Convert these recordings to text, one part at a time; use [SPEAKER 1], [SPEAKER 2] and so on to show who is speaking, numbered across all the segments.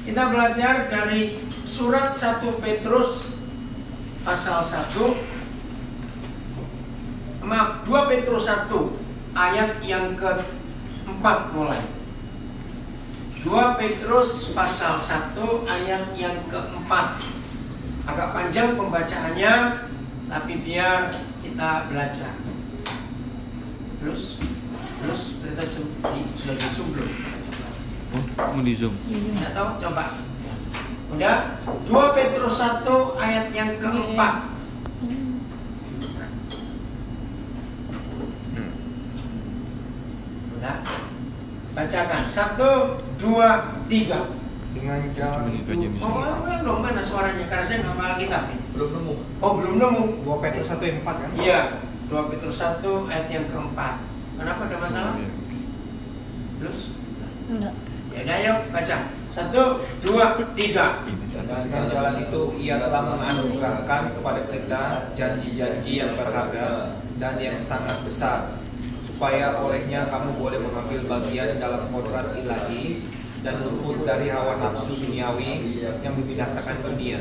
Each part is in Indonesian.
[SPEAKER 1] Kita belajar dari surat 1 Petrus pasal 1, 2 Petrus 1 ayat yang ke-4 mulai. 2 Petrus pasal 1 ayat yang ke-4. Agak panjang pembacaannya, tapi biar kita belajar. Terus kita sudah di zoom belum?
[SPEAKER 2] Oh, mau di zoom?
[SPEAKER 1] Nggak tahu, coba. Udah? 2 Petrus 1 ayat yang ke-4. Udah? Bacakan. 1, 2, 3.
[SPEAKER 3] Dengan jalan itu
[SPEAKER 1] Belum mana suaranya? Karena saya nggak hafal kitab.
[SPEAKER 3] belum nemu.
[SPEAKER 1] Oh, belum nemu.
[SPEAKER 3] 2 Petrus 1 ayat 4 kan?
[SPEAKER 1] Iya, 2 Petrus 1 ayat yang ke-4. Kenapa ada masalah? Terus?
[SPEAKER 4] Enggak.
[SPEAKER 1] Ya udah, yuk baca. 1, 2, 3.
[SPEAKER 3] Dan dengan jalan itu ia telah menganugerahkan kepada kita janji-janji yang berharga dan yang sangat besar, supaya olehnya kamu boleh mengambil bagian dalam kodrat ilahi dan luput dari hawa nafsu duniawi yang membinasakan dunia.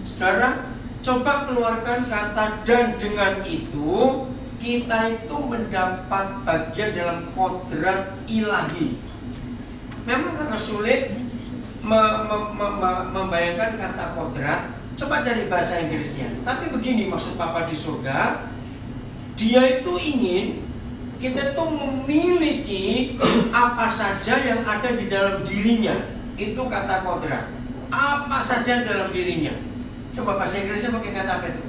[SPEAKER 1] Saudara, coba keluarkan kata "dan dengan itu" kita itu mendapat bagian dalam kodrat ilahi. Memang agak sulit membayangkan kata kodrat. Coba cari bahasa Inggrisnya. Tapi begini maksud Papa di surga, Dia itu ingin kita tuh memiliki apa saja yang ada di dalam dirinya. Itu kata kodrat. Apa saja dalam dirinya. Coba bahasa Inggrisnya pakai kata apa itu?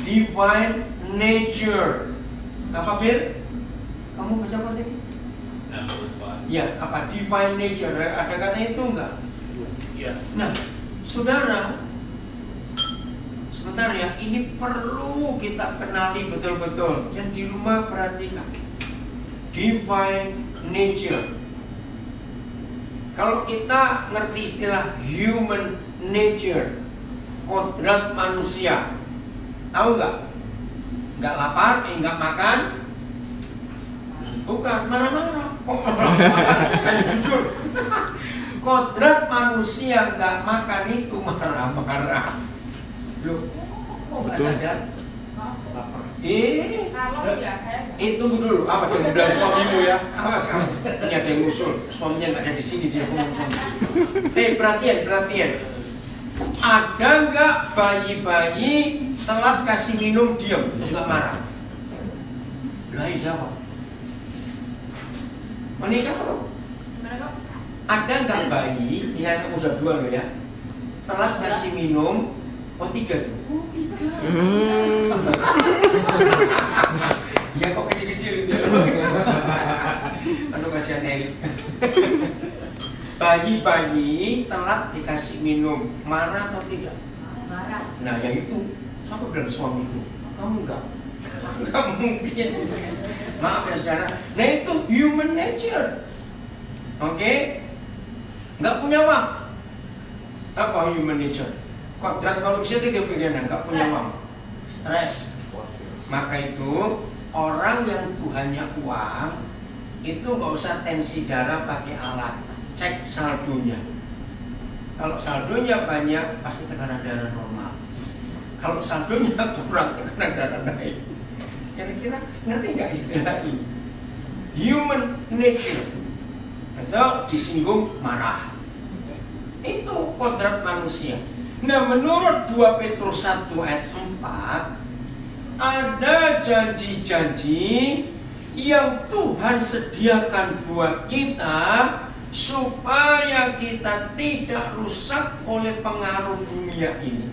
[SPEAKER 1] Divine nature. Apa Bir? Kamu baca apa tadi? Ya, apa? Divine nature. Ada kata itu enggak?
[SPEAKER 5] Ya.
[SPEAKER 1] Nah, saudara, sebentar ya, ini perlu kita kenali betul-betul. Yang di rumah perhatikan. Divine nature. Kalau kita ngerti istilah human nature, kodrat manusia, tahu nggak? Nggak lapar, nggak makan, bukan marah-marah. Jujur, kodrat manusia nggak makan itu marah-marah. Loh, kok nggak sadar? Lapar. Tunggu dulu. Apa jangan bilang suamimu ya? Awas kamu. Ini ada yang usul. Suaminya nggak ada di sini, dia ngomong suami. Perhatian. Ada nggak bayi-bayi telat kasih minum diam, terus nggak marah? Lah siapa? Menikah? Ada nggak bayi? Ini anak usia 2 loh ya. Telat kasih minum. Oh 3 tuh. Oh 3. Ya kok kecil-kecil itu. Aduh kasihan Erik. Bayi-bayi telat dikasih minum, marah atau tidak?
[SPEAKER 4] Marah.
[SPEAKER 1] Nah ya itu, siapa bilang suamiku? Kamu enggak? Enggak mungkin. Maaf ya saudara. Nah itu human nature. Oke? Enggak punya uang. Apa human nature? Kodrat manusia itu kepikiran, enggak punya uang. Stres. Maka itu orang yang Tuhannya uang itu nggak usah tensi darah pakai alat. Cek saldonya. Kalau saldonya banyak, pasti tekanan darah normal. Kalau saldonya kurang, tekanan darah naik. Kira-kira ngerti nggak istilah ini? Human nature. Atau disinggung marah. Itu kodrat manusia. Nah, menurut 2 Petrus 1 ayat 4, ada janji-janji yang Tuhan sediakan buat kita supaya kita tidak rusak oleh pengaruh dunia ini.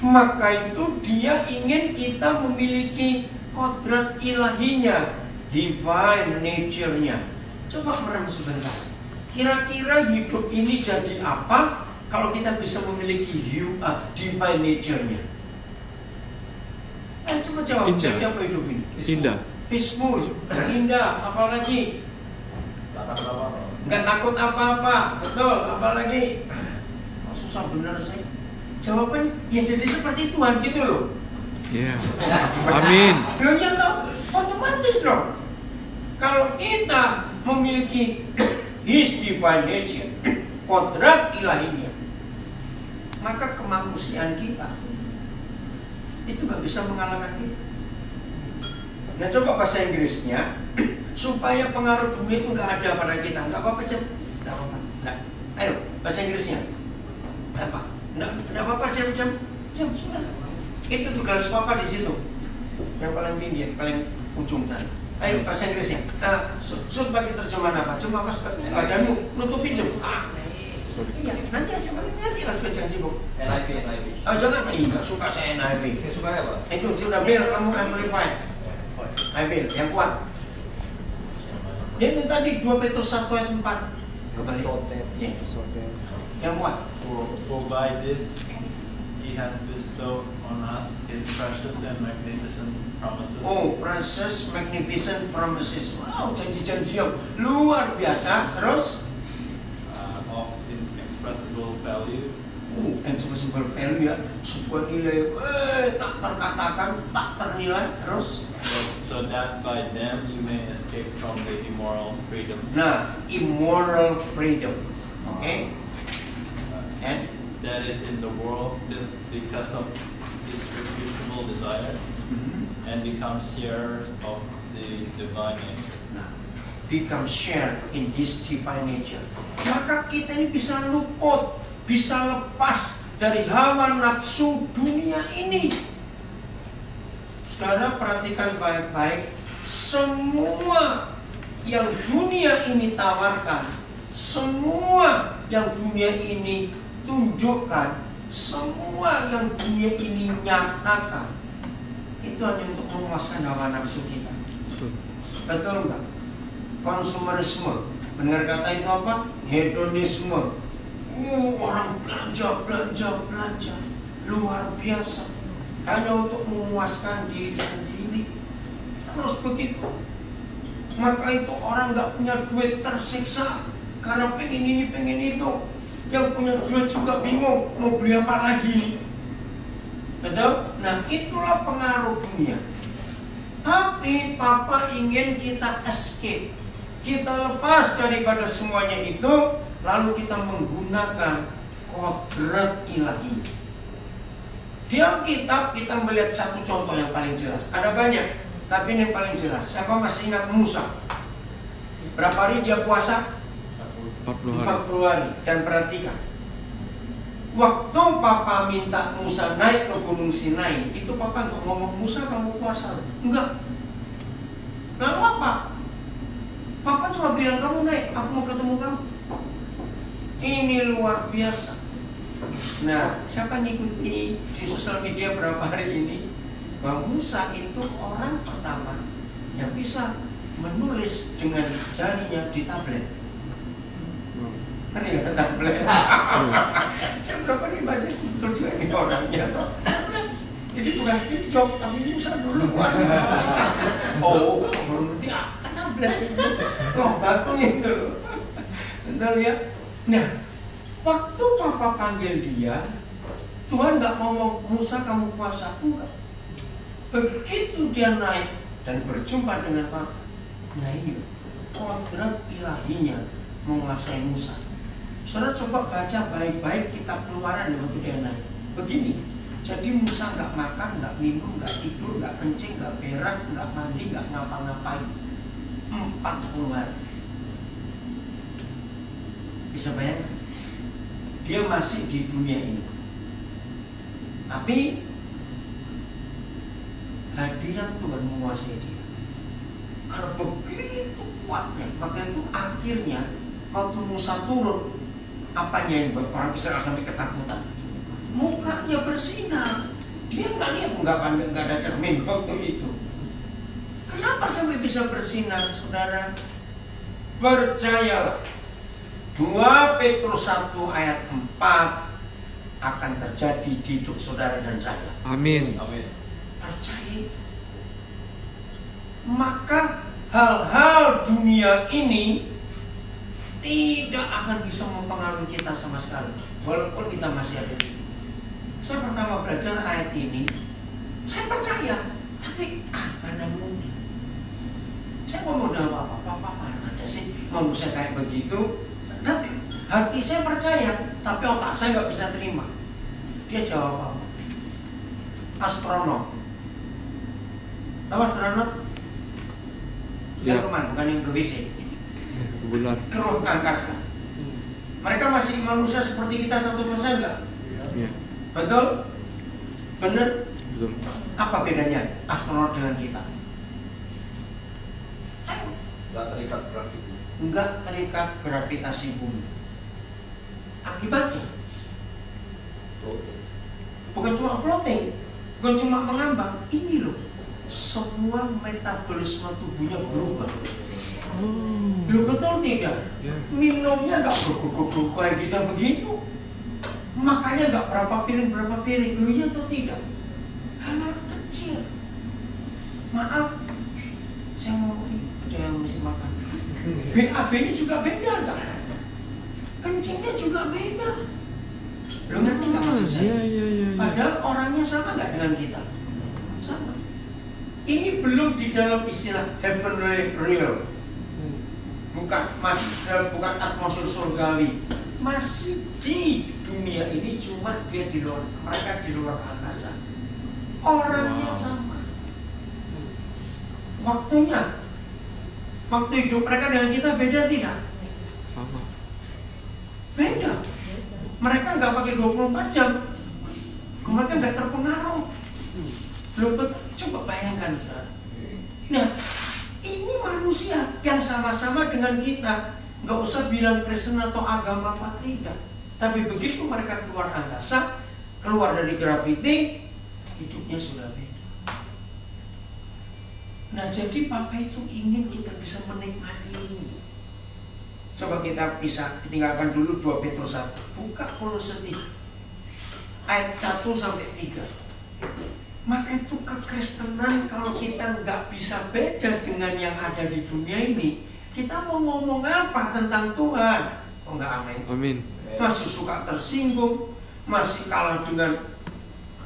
[SPEAKER 1] Maka itu Dia ingin kita memiliki kodrat ilahinya, divine nature-nya. Coba merenung sebentar. Kira-kira hidup ini jadi apa kalau kita bisa memiliki divine nature-nya? Coba jawab.
[SPEAKER 2] Indah.
[SPEAKER 1] Jadi apa hidup ini?
[SPEAKER 2] Indah.
[SPEAKER 1] Peaceful, indah, apalagi? Nggak takut apa-apa, betul, apalagi? Oh, susah bener sih. Jawabannya, ya jadi seperti Tuhan gitu loh.
[SPEAKER 2] Iya. Amin.
[SPEAKER 1] Belum nyata, otomatis dong. Kalau kita memiliki His divine nature, kodrat ilahinya, maka kemanusiaan kita itu gak bisa mengalahkan kita. Nah coba bahasa Inggrisnya, supaya pengaruh dunia itu gak ada pada kita. Gak apa-apa Cem, gak apa-apa. Ayo bahasa Inggrisnya apa? Gak apa-apa Cem, sudah. Itu tugas papa di situ, yang paling tinggi, paling ujung sana. Ayo bahasa Inggrisnya. Sebagai terjemahan apa? Cuma pas badanmu nutupi Cem. Iya, nanti aja nanti lah jangan sibuk.
[SPEAKER 3] NIV.
[SPEAKER 1] Oh jangan, nggak suka saya NIV.
[SPEAKER 3] Saya suka apa?
[SPEAKER 1] Itu sudah Bill, kamu amplify. Bill, yang kuat. Itu tadi 2 Petrus 1 ayat 4. Kembali. Ya. Yang kuat.
[SPEAKER 4] For by this he has bestowed on us his precious and magnificent promises.
[SPEAKER 1] Oh, precious, magnificent promises. Wow, janji-janji yang luar biasa. Terus?
[SPEAKER 4] Of inexpressible value.
[SPEAKER 1] Inexpressible value ya, sebuah nilai tak terkatakan, tak ternilai. Terus?
[SPEAKER 4] So that by them you may escape from the immoral freedom.
[SPEAKER 1] Nah, immoral freedom. Okay? And?
[SPEAKER 4] That is in the world because of its irrefutable desire, and become sharers of the divine nature.
[SPEAKER 1] Nah, become share in His divine nature. Maka kita ini bisa luput, bisa lepas dari hawa nafsu dunia ini. Saudara perhatikan baik-baik, semua yang dunia ini tawarkan, semua yang dunia ini tunjukkan, semua yang dunia ini nyatakan, itu hanya untuk memuaskan hawa nafsu kita. Betul enggak? Konsumerisme, benar kata itu apa? Hedonisme. Orang belanja luar biasa, hanya untuk memuaskan diri sendiri. Terus begitu. Maka itu orang nggak punya duit tersiksa karena pengen ini pengen itu. Yang punya duit juga bingung mau beli apa lagi nih. Betul? Nah itulah pengaruh dunia. Tapi Papa ingin kita escape, kita lepas daripada semuanya itu, lalu kita menggunakan kodrat ilahi. Di Alkitab kita melihat satu contoh yang paling jelas. Ada banyak, tapi ini yang paling jelas. Siapa masih ingat Musa? Berapa hari dia puasa? 40 hari. Dan perhatikan, waktu Papa minta Musa naik ke Gunung Sinai, itu Papa nggak ngomong Musa kamu puasa, enggak. Lalu apa? Papa cuma bilang kamu naik, aku mau ketemu kamu. Ini luar biasa. Nah, siapa ngikuti di sosial media berapa hari ini bahwa Musa itu orang pertama yang bisa menulis dengan jarinya di tablet. Ngerti nggak tablet? Saya berapa nih baca betul juga ini orangnya. Jadi bukan Steve Jobs, tapi Musa dulu. Oh, baru ngerti tablet itu. Oh, batu itu. Betul ya? Nah, waktu Papa panggil dia, Tuhan nggak ngomong Musa kamu puasa, enggak. Begitu dia naik dan berjumpa dengan Papa, nah ini kodrat ilahinya menguasai Musa. Saudara coba baca baik-baik kitab Keluaran waktu dia naik. Begini, jadi Musa nggak makan, nggak minum, nggak tidur, nggak kencing, nggak berak, nggak mandi, nggak ngapa-ngapain 40 hari. Bisa bayangkan? Dia masih di dunia ini, tapi hadirat Tuhan menguasai dia. Karena begitu kuatnya, maka itu akhirnya waktu Musa turun, apanya yang buat orang Israel sampai ketakutan? Mukanya bersinar. Dia nggak lihat, nggak ada cermin waktu itu. Kenapa sampai bisa bersinar, saudara? Percayalah, 2 Petrus 1 ayat 4 akan terjadi di hidup saudara dan saya.
[SPEAKER 2] Amin.
[SPEAKER 1] Percaya itu. Maka hal-hal dunia ini tidak akan bisa mempengaruhi kita sama sekali, walaupun kita masih ada di. Saya pertama belajar ayat ini, saya percaya, tapi mana mungkin. Saya ngomong dengan Papa, mana ada sih manusia kayak begitu? Nanti hati saya percaya, tapi otak saya nggak bisa terima. Dia jawab apa? Astronot. Tahu astronot? Yang
[SPEAKER 2] Ya.
[SPEAKER 1] kemana? Bukan yang ke WC.
[SPEAKER 2] Bulan.
[SPEAKER 1] Ke ruang angkasa. Mereka masih manusia seperti kita 1% nggak?
[SPEAKER 2] Ya.
[SPEAKER 1] Betul? Bener?
[SPEAKER 2] Betul.
[SPEAKER 1] Apa bedanya astronot dengan kita?
[SPEAKER 3] Nggak terikat graviti.
[SPEAKER 1] Enggak terikat gravitasi bumi. Akibatnya bukan cuma floating, bukan cuma mengambang. Ini loh, semua metabolisme tubuhnya berubah. Loh betul tidak?
[SPEAKER 2] Ya.
[SPEAKER 1] Minumnya nggak berguguk kayak kita begitu. Makanya nggak berapa piring. Loh iya atau tidak? Hal kecil. Maaf, saya mau ada yang mesti makan. BAB-nya juga beda nggak? Kencingnya juga beda. Lo ngerti nggak maksud saya?
[SPEAKER 2] Iya.
[SPEAKER 1] Padahal orangnya sama nggak dengan kita? Sama. Ini belum di dalam istilah heavenly real. Bukan atmosfer surgawi. Masih di dunia ini, cuma dia di luar, mereka di luar angkasa. Orangnya sama. Waktu hidup mereka dengan kita beda tidak?
[SPEAKER 2] Sama.
[SPEAKER 1] Beda. Mereka nggak pakai 24 jam. Mereka nggak terpengaruh. Coba bayangkan, saudara. Nah, ini manusia yang sama-sama dengan kita. Nggak usah bilang Kristen atau agama apa tidak. Tapi begitu mereka keluar angkasa, keluar dari graviti, hidupnya sudah beda. Nah, jadi Papa itu ingin kita bisa menikmati ini. Coba kita bisa tinggalkan dulu 2 Petrus 1. Buka Kolose 3 ayat 1 sampai 3. Maka itu kekristenan, kalau kita nggak bisa beda dengan yang ada di dunia ini, kita mau ngomong apa tentang Tuhan? Oh nggak, amin.
[SPEAKER 2] Amin.
[SPEAKER 1] Masih suka tersinggung, masih kalah dengan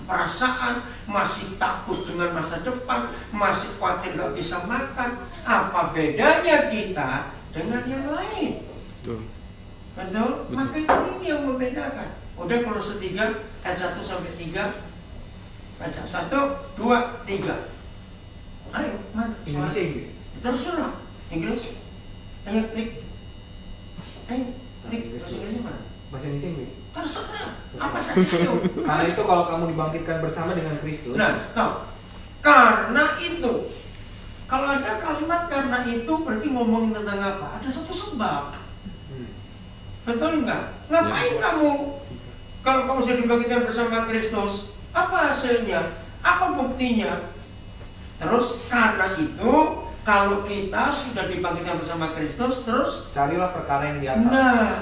[SPEAKER 1] perasaan, masih takut dengan masa depan, masih khawatir nggak bisa makan. Apa bedanya kita dengan yang lain?
[SPEAKER 2] Betul.
[SPEAKER 1] Betul? Maka ini yang membedakan. Udah Kolose 3 ayat 1 sampai 3. Baca 1, 2, 3. Ayo, mana?
[SPEAKER 3] Indonesia Inggris.
[SPEAKER 1] Terserah. Inggris. Ayo, klik. Ayo, klik. Bahasa Inggrisnya mana?
[SPEAKER 3] Bahasa Indonesia Inggris.
[SPEAKER 1] Terserah. Apa saja yuk.
[SPEAKER 3] Karena itu kalau kamu dibangkitkan bersama dengan Kristus.
[SPEAKER 1] Nah, stop. Karena itu. Kalau ada kalimat karena itu berarti ngomongin tentang apa? Ada satu sebab. Betul enggak? Ngapain kamu? Kalau kamu sudah dibangkitkan bersama Kristus, apa hasilnya? Apa buktinya? Terus karena itu, kalau kita sudah dibangkitkan bersama Kristus, terus
[SPEAKER 3] Carilah perkara yang di atas.
[SPEAKER 1] nah,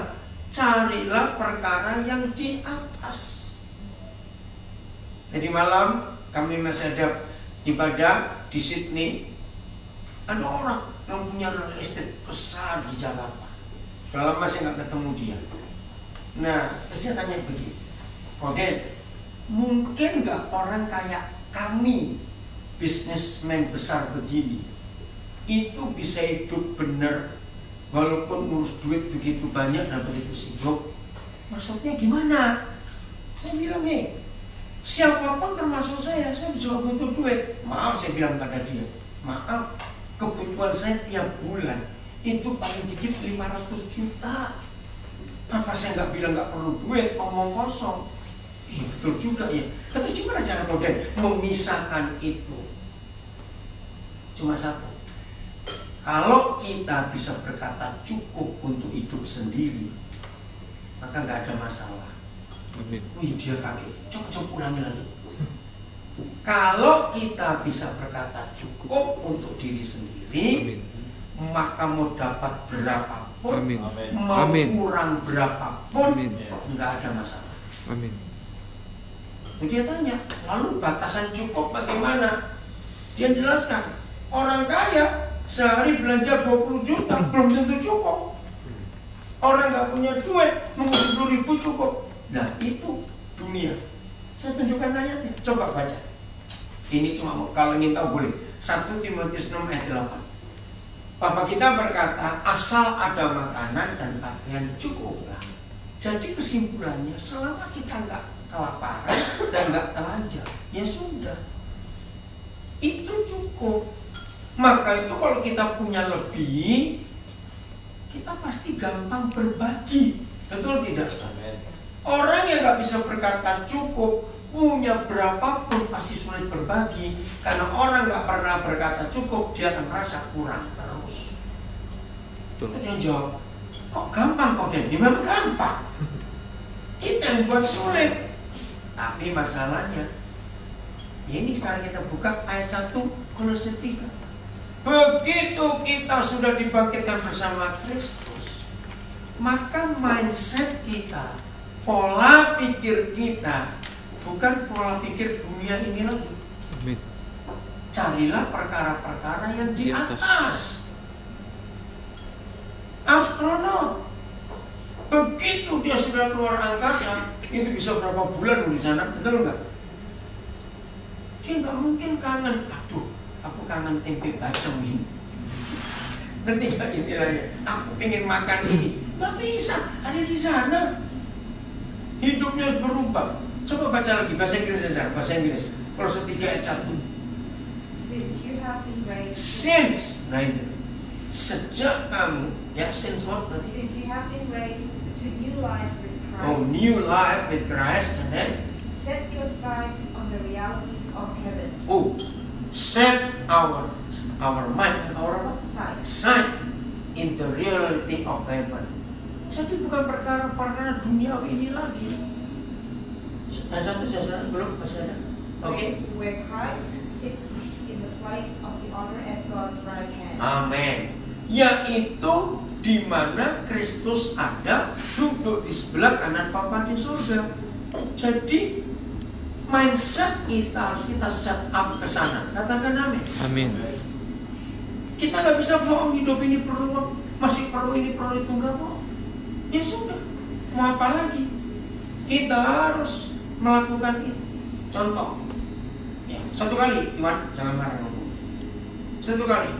[SPEAKER 1] carilah perkara yang di atas. Jadi malam kami masih ada ibadah di Sydney. Ada orang yang punya real estate besar di Jakarta. Sudah lama saya nggak ketemu dia. Nah, terus dia tanya begini, oke, mungkin nggak orang kayak kami, bisnismen besar begini, itu bisa hidup benar walaupun ngurus duit begitu banyak dan begitu sibuk? Maksudnya gimana? Saya bilang, siapapun termasuk saya juga butuh duit. Maaf, saya bilang pada dia, maaf, kebutuhan saya tiap bulan itu paling dikit 500 juta. Apa saya nggak bilang nggak perlu duit, omong kosong. Iya betul juga ya. Terus gimana cara modern memisahkan itu? Cuma satu. Kalau kita bisa berkata cukup untuk hidup sendiri, maka nggak ada masalah.
[SPEAKER 2] Amin.
[SPEAKER 1] Wih, dia kaget. Coba ulangi lagi. Kalau kita bisa berkata cukup untuk diri sendiri,
[SPEAKER 2] Amin.
[SPEAKER 1] maka mau dapat berapapun,
[SPEAKER 2] Amin.
[SPEAKER 1] mau
[SPEAKER 2] Amin.
[SPEAKER 1] kurang berapapun,
[SPEAKER 2] Amin.
[SPEAKER 1] nggak ada masalah.
[SPEAKER 2] Amin.
[SPEAKER 1] Jadi dia tanya, lalu batasan cukup bagaimana? Dia jelaskan, orang kaya sehari belanja 20 juta belum tentu cukup. Orang nggak punya duit, nunggu 10.000 cukup. Nah itu dunia. Saya tunjukkan ayatnya, coba baca. Ini cuma kalau ingin tahu boleh. 1 Timotius 6 ayat 8. Bapak kita berkata, asal ada makanan dan pakaian cukuplah. Jadi kesimpulannya, selama kita nggak kelaparan dan nggak telanjang, ya sudah, itu cukup. Maka itu kalau kita punya lebih, kita pasti gampang berbagi. Betul tidak? Orang yang nggak bisa berkata cukup, punya berapapun pasti sulit berbagi. Karena orang nggak pernah berkata cukup, dia akan merasa kurang terus. Itu yang jawab, kok gampang kok Den? Memang gampang. Kita yang buat sulit. Tapi masalahnya, ini sekarang kita buka ayat 1 Kolose 3. Begitu kita sudah dibangkitkan bersama Kristus, maka mindset kita, pola pikir kita, bukan pola pikir dunia ini lagi.
[SPEAKER 2] Amin.
[SPEAKER 1] Carilah perkara-perkara yang di
[SPEAKER 2] Di atas.
[SPEAKER 1] atas. Astronot, begitu dia sudah keluar angkasa, itu bisa berapa bulan di sana, betul nggak? Dia nggak mungkin kangen. Aduh, aku kangen tempe bacem ini. Ngerti nggak istilahnya? Aku pengen makan ini. Nggak bisa, ada di sana. Hidupnya berubah. Coba baca lagi bahasa Inggris saja, bahasa Inggris. Kolose 3 ayat 1.
[SPEAKER 5] Since you have been raised,
[SPEAKER 1] Since, nah itu. Sejak kamu, ya since what?
[SPEAKER 5] since you have been raised to new life with Christ,
[SPEAKER 1] Oh, new life with Christ, and then
[SPEAKER 5] set your sights on the realities of heaven.
[SPEAKER 1] oh, set our mind, our
[SPEAKER 5] Sight.
[SPEAKER 1] sight in the reality of heaven. Jadi bukan perkara-perkara duniawi ini lagi. Satu belum masih ada. Oke.
[SPEAKER 5] Where Christ sits in the place of the honor at God's right hand.
[SPEAKER 1] Amin. Yaitu di mana Kristus ada, duduk di sebelah kanan Bapa di surga. Jadi mindset kita harus kita set up ke sana. Katakan amin.
[SPEAKER 2] Amin.
[SPEAKER 1] Kita nggak bisa bohong, hidup ini perlu, masih perlu ini, perlu itu, nggak bohong. Ya sudah, mau apa lagi? Kita harus melakukan itu. Contoh, ya, satu kali, Iwan, jangan marah dulu. Satu kali,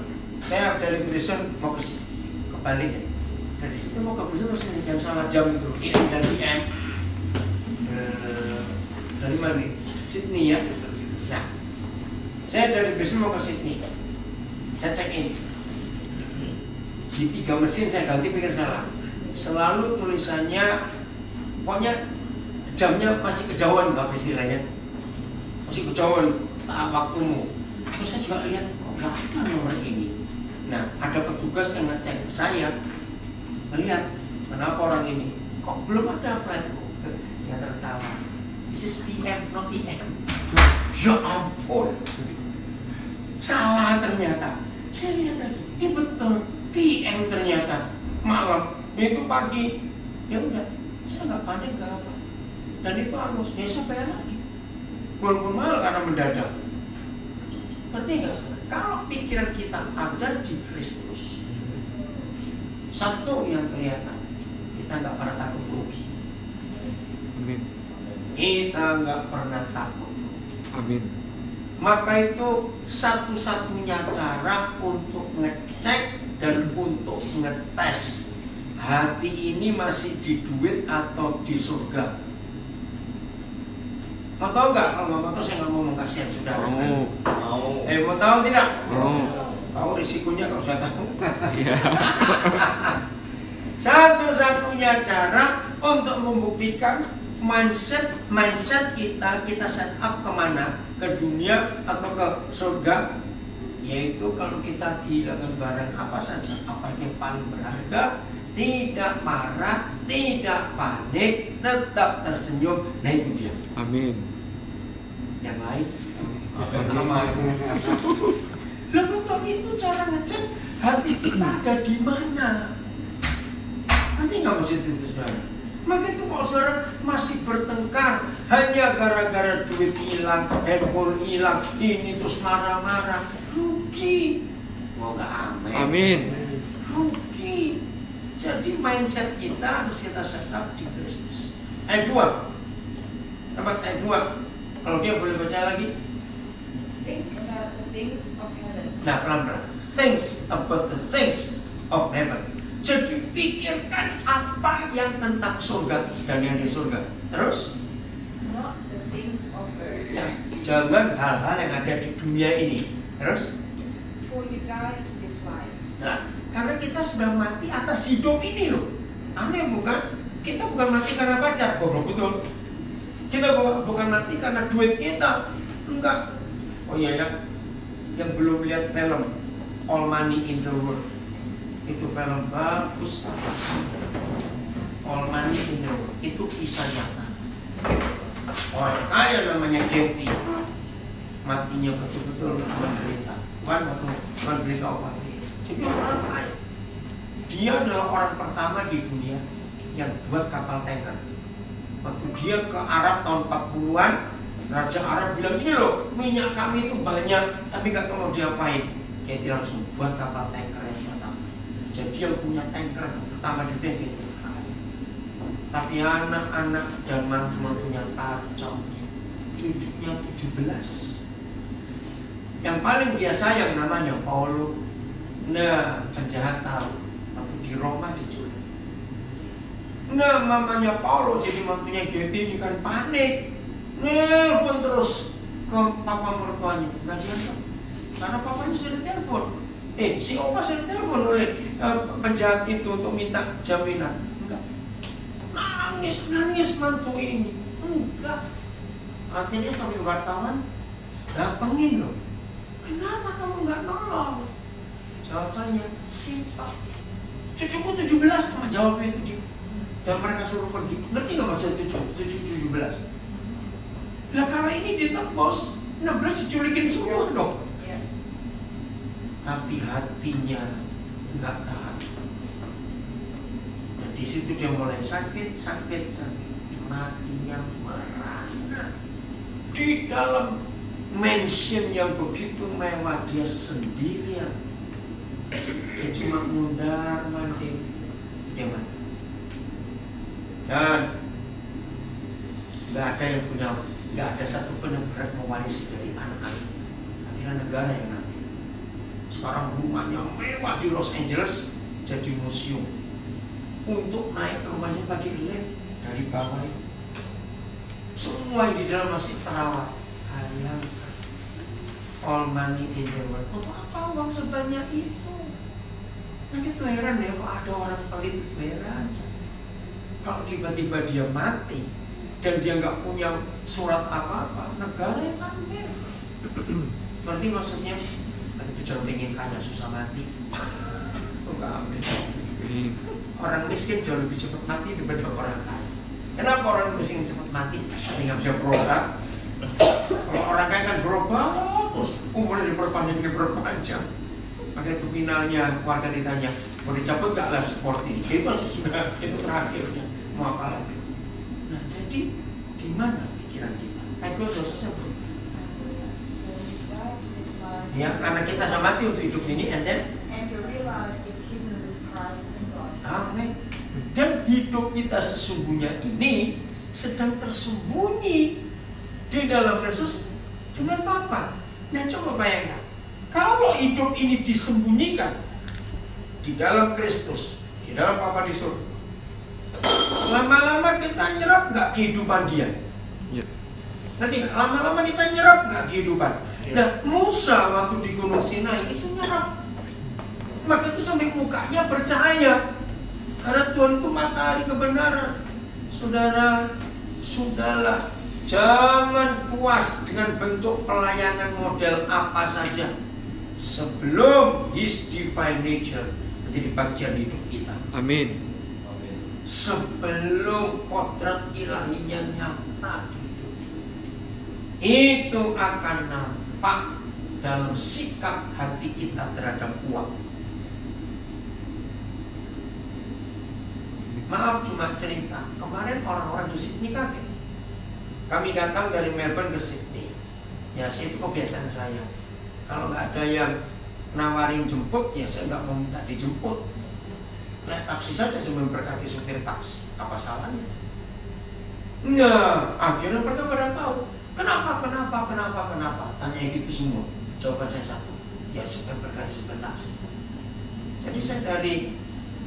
[SPEAKER 1] saya dari Brisbane mau ke Bali ya. Dari situ mau ke Brisbane, jangan salah jam itu. Ini dari IM. Dari mana? Sydney ya. Nah, saya dari Brisbane mau ke Sydney. Saya check in. Di 3 mesin saya ganti, pikir salah. Selalu tulisannya, pokoknya jamnya masih kejauhan, nggak istilahnya. Masih kejauhan waktumu. Terus saya juga lihat, kok nggak ada nomor ini. Nah, ada petugas yang ngecek saya, melihat kenapa orang ini, kok belum ada flightku. Dia tertawa. This is PM, not EM. Ya ampun, salah ternyata. Saya lihat lagi, ini betul PM ternyata. Malam, itu pagi. Ya udah, saya nggak panik, nggak apa. Dan itu harus, ya saya bayar lagi. Walaupun mahal karena mendadak. Berarti nggak salah. Kalau pikiran kita ada di Kristus, satu yang kelihatan, kita nggak pernah takut rugi.
[SPEAKER 2] Amin.
[SPEAKER 1] Kita nggak pernah takut.
[SPEAKER 2] Amin.
[SPEAKER 1] Maka itu satu-satunya cara untuk ngecek dan untuk ngetes hati ini masih di duit atau di surga. Mau tahu nggak? Kalau nggak mau tahu saya nggak ngomong, kasihan saudara.
[SPEAKER 2] Mau.
[SPEAKER 1] Mau tahu tidak?
[SPEAKER 2] Mau.
[SPEAKER 1] Tahu risikonya kalau saya tahu.
[SPEAKER 2] Iya.
[SPEAKER 1] Satu-satunya cara untuk membuktikan mindset kita set up kemana, ke dunia atau ke surga, yaitu kalau kita kehilangan barang apa saja, apa yang paling berharga, tidak marah, tidak panik, tetap tersenyum. Nah itu dia.
[SPEAKER 2] Amin.
[SPEAKER 1] Yang lain aman. Lah betul, itu cara ngecek hati kita ada di mana. Nanti nggak mesti itu saudara. Maka itu kalau saudara masih bertengkar hanya gara-gara duit hilang, handphone hilang, ini terus marah-marah, rugi. Mau nggak amin?
[SPEAKER 2] Amin.
[SPEAKER 1] Rugi. Jadi mindset kita harus kita set up di Kristus. Ayat 2. Dapat ayat 2. Kalau dia boleh baca lagi.
[SPEAKER 5] Think about the things of heaven.
[SPEAKER 1] Nah, pelan-pelan. things about the things of heaven. Jadi pikirkan apa yang tentang surga dan yang di surga. Terus,
[SPEAKER 5] not the things of earth.
[SPEAKER 1] ya, jangan hal-hal yang ada di dunia ini. Terus,
[SPEAKER 5] For you died to this life.
[SPEAKER 1] nah, karena kita sudah mati atas hidup ini loh. Aneh bukan? Kita bukan mati karena pacar, goblok betul. Kita bukan mati karena duit kita, enggak. Oh iya ya, yang belum lihat film All Money in the World, itu film bagus. All Money in the World itu kisah nyata. Orang kaya namanya Getty, matinya betul-betul menderita. Bukan menderita apa? Jadi orang kaya. Dia adalah orang pertama di dunia yang buat kapal tanker. Waktu dia ke Arab tahun 40-an, Raja Arab bilang, gini loh, minyak kami itu banyak, tapi gak tahu mau diapain. Dia langsung buat kapal tanker yang pertama. Jadi yang punya tanker pertama di dunia gitu. Tapi anak-anak dan mantu-mantunya kacau. Cucunya 17. Yang paling dia sayang namanya Paulo. Nah, penjahat tahu. Waktu di Roma diculik. Nah, mamanya Paulo jadi mantunya Getty ini kan panik. Nelfon terus ke papa mertuanya, nggak diangkat. Karena papanya sudah telepon. Si opa sudah telepon oleh penjahat itu untuk minta jaminan. Enggak. Nangis mantu ini. Enggak. Akhirnya sampai wartawan datengin loh. Kenapa kamu nggak nolong? Jawabannya simpel. Cucuku 17 sama jawabnya itu dia. Dan mereka suruh pergi. Ngerti nggak maksud 17? Lah karena ini ditebus 16 diculikin semua dong.
[SPEAKER 5] Yeah.
[SPEAKER 1] Tapi hatinya nggak tahan. Nah, di situ dia mulai sakit. Matinya merana. Di dalam mansion yang begitu mewah dia sendirian. Dia cuma mundar mandir, dia mati. Dan nggak ada yang punya, nggak ada satu pun yang berat mewarisi dari anak-anak. Akhirnya negara yang ngambil. Sekarang rumahnya mewah di Los Angeles jadi museum. Untuk naik ke rumahnya pakai lift dari bawah itu. Semua yang di dalam masih terawat. Bayangkan, all money in the world. Untuk apa uang sebanyak itu? Nah itu heran ya, kok ada orang pelit itu heran. Kalau tiba-tiba dia mati dan dia nggak punya surat apa-apa, negara yang ambil. Berarti maksudnya itu jangan pengen kaya susah mati. Enggak ambil. Orang miskin jauh lebih cepat mati daripada orang kaya. Kenapa orang miskin cepat mati? Tapi nggak bisa berobat. Kalau orang kaya kan berobat, terus umurnya diperpanjang. Maka itu finalnya keluarga ditanya, mau dicabut nggak lah sport ini? Itu sudah itu terakhirnya. Mau apa lagi? Nah jadi di mana pikiran kita? Itu sudah selesai belum? Ya, karena kita sama mati untuk hidup ini, and
[SPEAKER 5] your real life is hidden with Christ in God.
[SPEAKER 1] amin. Dan hidup kita sesungguhnya ini sedang tersembunyi di dalam Kristus dengan Bapa. Nah coba bayangkan, kalau hidup ini disembunyikan di dalam Kristus, di dalam Bapa di surga, lama-lama kita nyerap nggak kehidupan dia?
[SPEAKER 2] Ya.
[SPEAKER 1] Nanti lama-lama kita nyerap nggak kehidupan? Nah Musa waktu di Gunung Sinai itu nyerap, maka itu sampai mukanya bercahaya karena Tuhan itu matahari kebenaran. Saudara, sudahlah, jangan puas dengan bentuk pelayanan model apa saja sebelum His divine nature menjadi bagian hidup kita.
[SPEAKER 2] Amin.
[SPEAKER 1] Sebelum kodrat ilahinya nyata di hidup kita, itu akan nampak dalam sikap hati kita terhadap uang. Maaf cuma cerita, kemarin orang-orang di Sydney kaget. Kami datang dari Melbourne ke Sydney. Ya itu kebiasaan saya. Kalau nggak ada yang nawarin jemput, ya saya nggak mau minta dijemput. Naik taksi saja sebelum berkati supir taksi. Apa salahnya? Nah, akhirnya mereka pada tahu. Kenapa? Tanya gitu semua. Jawaban saya satu. dia sudah berkali sebentar. Jadi saya dari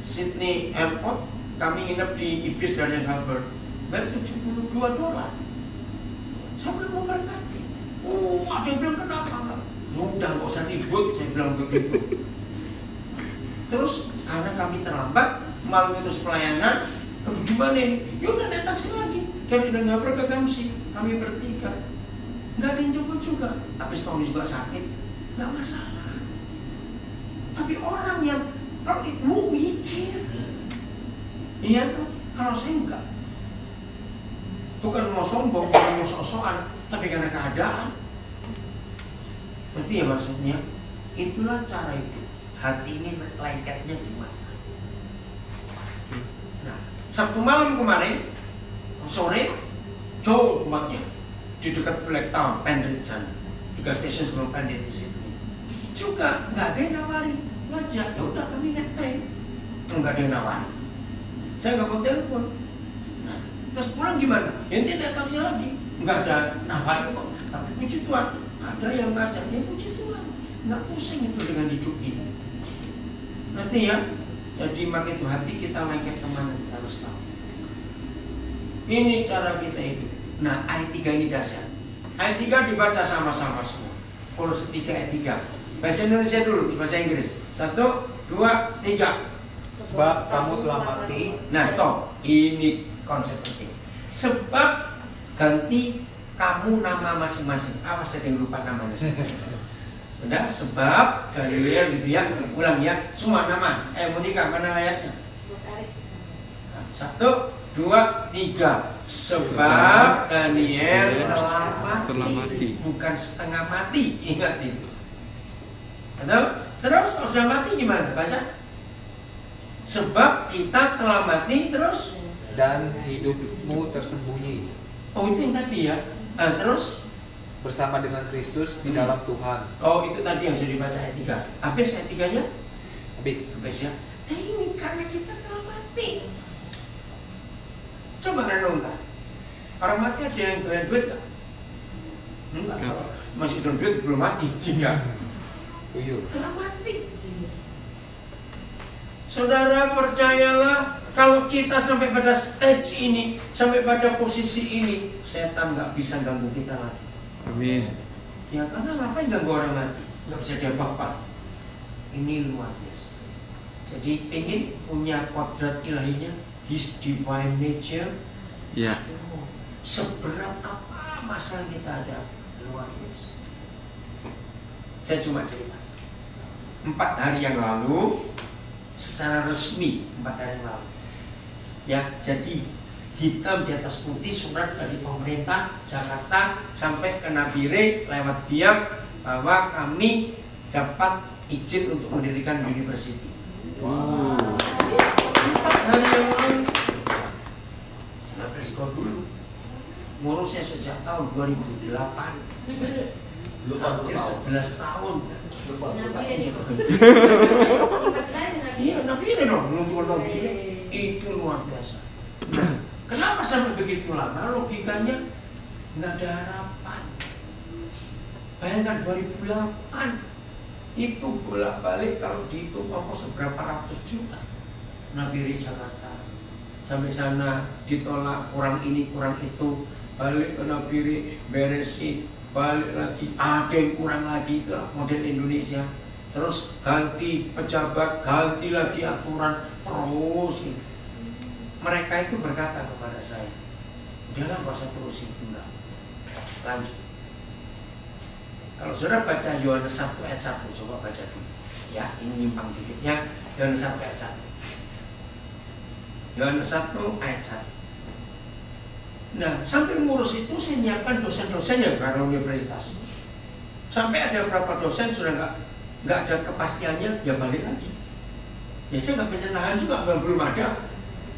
[SPEAKER 1] Sydney Airport, kami nginep di Ibis dan Harbour, bayar $72. Saya bilang mau berkati. Ada yang bilang kenapa? Udah nggak usah ribut, saya bilang begitu. Terus karena kami terlambat, malam itu pelayanan, aduh gimana ini? Yaudah naik taksi lagi dari Dan Harbour ke Kamsi, kami bertiga. Nggak ada yang jemput juga, tapi Tony juga sakit, nggak masalah. Tapi orang yang kalau itu mikir, iya tuh, kalau saya enggak. Bukan mau sombong, bukan mau sok-sokan, tapi karena keadaan. Berarti ya maksudnya, itulah cara hidup. Hati ini lengketnya gimana? Nah, Sabtu malam kemarin, sore, jauh tempatnya, di dekat Blacktown, Penrith sana, 3 stasiun sebelum Penrith di Sydney. Juga nggak ada yang nawari, ngajak, ya udah kami naik tren, nggak ada yang nawari. Saya nggak mau telepon. Nah, terus pulang gimana? Ya nanti naik taksi lagi, nggak ada nawari kok. Tapi puji Tuhan, ada yang ngajak, ya puji Tuhan, nggak pusing itu dengan hidup ini. Nanti ya, jadi makin itu hati kita lengket kemana kita harus tahu. Ini cara kita hidup. Nah, ayat 3 ini dahsyat. Ayat 3 dibaca sama-sama semua. Kolose 3 ayat 3. Bahasa Indonesia dulu, di bahasa Inggris. 1, 2, 3.
[SPEAKER 3] Sebab kamu telah mati.
[SPEAKER 1] Nah, stop. Ini konsep penting. Sebab ganti kamu nama masing-masing. Awas ada yang lupa namanya. Benar, sebab Daniel gitu ya. Ulang ya, semua nama. Monika, mana ayatnya? 1, 2, 3. Sebab Daniel telah mati. Bukan setengah mati. Ingat itu. Betul? Terus kalau sudah mati gimana? Baca. Sebab kita telah mati terus
[SPEAKER 3] Dan hidupmu tersembunyi
[SPEAKER 1] oh itu yang tadi ya. Terus
[SPEAKER 3] bersama dengan Kristus di dalam Tuhan.
[SPEAKER 1] oh itu tadi yang sudah dibaca ayat 3. Habis ayat 3-nya?
[SPEAKER 3] Habis.
[SPEAKER 1] Habis ya. Nah ini karena kita telah mati. Coba renungkan. Orang mati ada yang doyan duit tak? Enggak. Masih doyan duit belum mati. Enggak. Telah mati. Saudara percayalah, kalau kita sampai pada stage ini, sampai pada posisi ini, setan nggak bisa ganggu kita lagi.
[SPEAKER 2] Amin.
[SPEAKER 1] Ya karena ngapain ganggu orang mati? Nggak bisa diapa-apa. Ini luar biasa. Jadi ingin punya kodrat ilahinya, His divine nature.
[SPEAKER 2] Ya.
[SPEAKER 1] Seberat apa masalah kita ada, luar biasa. Saya cuma cerita. 4 hari yang lalu, secara resmi 4 hari yang lalu, ya jadi hitam di atas putih surat dari pemerintah Jakarta sampai ke Nabire lewat Biak bahwa kami dapat izin untuk mendirikan university. 4 hari yang lalu. Saya presiko dulu, ngurusnya sejak tahun 2008. Hampir 11 tahun. Iya, Nabire dong, nunggu Nabire. Itu luar biasa. Nah, kenapa sampai begitu lama? Logikanya nggak ada harapan. Bayangkan 2008 itu bolak-balik kalau dihitung ongkos seberapa ratus juta. Nabire Jakarta. Sampai sana ditolak, kurang ini, kurang itu. Balik ke Nabire, beresin. Balik lagi, ada yang kurang lagi, itulah model Indonesia. Terus ganti pejabat, ganti lagi aturan, terus gitu. Mereka itu berkata kepada saya, udahlah gak usah terusin, enggak, lanjut. Kalau saudara baca Yohanes 1 ayat 1, coba baca dulu. Ya, ini nyimpang dikitnya, Yohanes 1 ayat 1. Yohanes 1 ayat 1. Nah, sampai ngurus itu saya nyiapkan dosen-dosennya karena universitas. Sampai ada beberapa dosen sudah nggak ada kepastiannya, ya balik lagi. Ya saya nggak bisa nahan juga, belum ada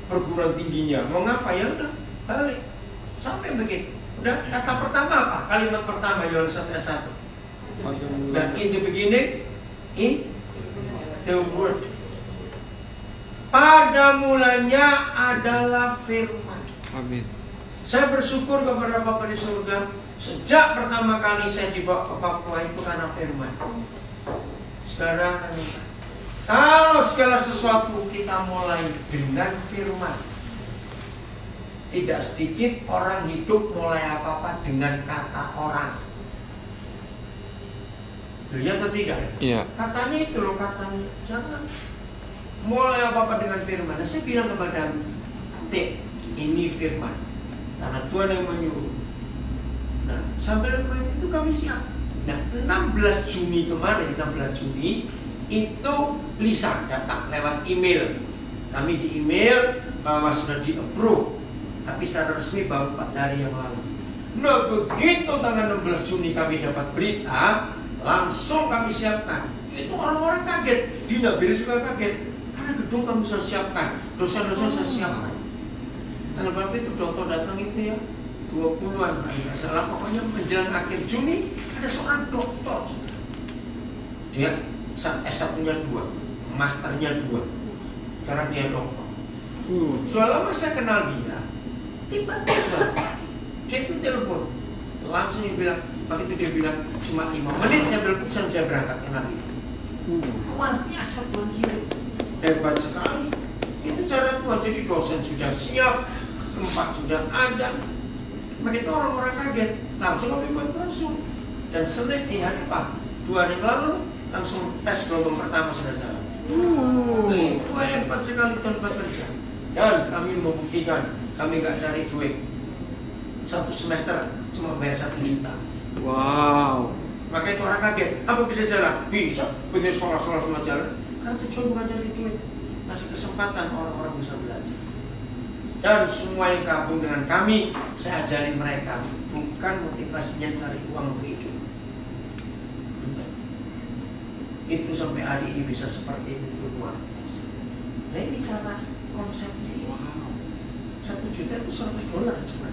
[SPEAKER 1] perguruan tingginya. Mau ngapa ya udah balik. Sampai begitu. Udah kata pertama apa? Kalimat pertama Yohanes 1 ayat 1. Dan in the beginning, in the word. Pada mulanya adalah firman.
[SPEAKER 2] Amin.
[SPEAKER 1] Saya bersyukur kepada Bapa di surga. Sejak pertama kali saya dibawa ke Papua itu karena firman. Saudara, kalau segala sesuatu kita mulai dengan firman, tidak sedikit orang hidup mulai apa-apa dengan kata orang. Iya atau tidak?
[SPEAKER 2] Iya.
[SPEAKER 1] Katanya itu loh, katanya. Jangan mulai apa-apa dengan firman. Nah, saya bilang kepada T, ini firman. Karena Tuhan yang menyuruh. Nah, sampai itu kami siap. Nah, 16 Juni kemarin, 16 Juni itu Lisa datang lewat email. Kami di email bahwa sudah di-approve, tapi secara resmi baru 4 hari yang lalu. Nah, begitu tanggal 16 Juni kami dapat berita, langsung kami siapkan. Itu orang-orang kaget, Dina Biri juga kaget. Karena gedung kami sudah siapkan, dosa-dosa saya siapkan. Tanggal berapa itu Doto datang itu ya? 20-an, nggak salah. Pokoknya menjelang akhir Juni ada seorang dokter. Dia S1-nya 2, masternya 2. Sekarang dia dokter. Sudah lama saya kenal dia. Tiba-tiba dia itu telepon, langsung dia bilang, begitu dia bilang cuma 5 menit saya ambil keputusan, saya berangkat ke Nabi. Luar biasa Tuhan dia, hebat sekali. Itu cara Tuhan. Jadi dosen sudah siap, tempat sudah ada. Begitu orang-orang kaget, langsung kami buat langsung. Dan Senin di hari Pak, 2 hari lalu langsung tes gelombang pertama sudah jalan. Itu hebat sekali Tuhan bekerja. Dan kami membuktikan, kami nggak cari duit. 1 semester cuma bayar 1 juta.
[SPEAKER 2] Wow.
[SPEAKER 1] Makanya itu orang kaget, apa bisa jalan? Bisa, punya sekolah-sekolah semua jalan. Karena tujuan bukan cari duit, kasih kesempatan orang-orang bisa belajar. Dan semua yang gabung dengan kami, saya ajarin mereka, bukan motivasinya cari uang untuk hidup. Itu sampai hari ini bisa seperti itu luar biasa. Saya bicara konsepnya ini. 1 juta itu $100 cuma.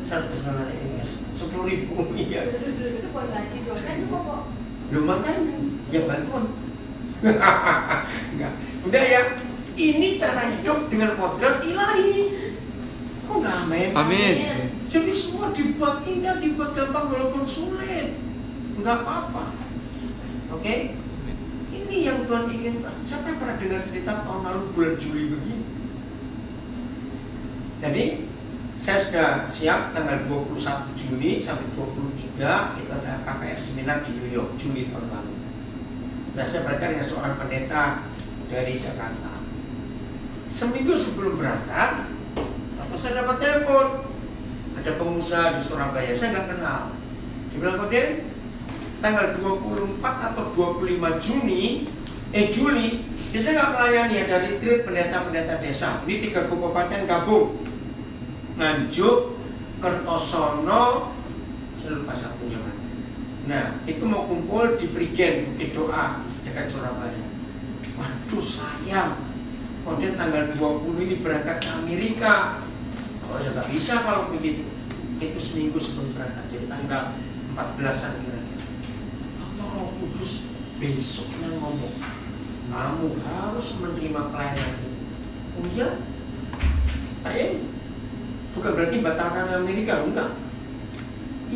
[SPEAKER 1] $100 US, 10.000 iya.
[SPEAKER 5] Itu buat gaji dosen kok.
[SPEAKER 1] Belum makanya, ya bantuan. Enggak, udah ya. Ini cara hidup dengan kodrat ilahi. Kok nggak amin?
[SPEAKER 2] Amin.
[SPEAKER 1] Jadi semua dibuat indah, dibuat gampang walaupun sulit. Enggak apa-apa. Oke? Ini yang Tuhan inginkan. Siapa yang pernah dengar cerita tahun lalu bulan Juli begini? Jadi saya sudah siap tanggal 21 Juni sampai 23 kita ada KKR seminar di New York Juli tahun lalu. Nah, saya berangkat dengan seorang pendeta dari Jakarta. Seminggu sebelum berangkat, atau saya dapat telepon, ada pengusaha di Surabaya, saya nggak kenal. Dia bilang, Koden, tanggal 24 atau 25 Juli, biasanya nggak melayani, ada retreat pendeta-pendeta desa. Ini 3 kabupaten gabung, Nganjuk, Kertosono, saya lupa satunya mana. Nah, itu mau kumpul di Prigen, Bukit Doa, dekat Surabaya. Waduh sayang, Koden tanggal 20 ini berangkat ke Amerika. Oh ya nggak bisa kalau begitu. Itu seminggu sebelum berangkat, jadi tanggal 14-an kira-kira. Dokter Roh Kudus besoknya ngomong, kamu harus menerima pelayanan ini. Oh iya? Bukan berarti batalkan Amerika, enggak.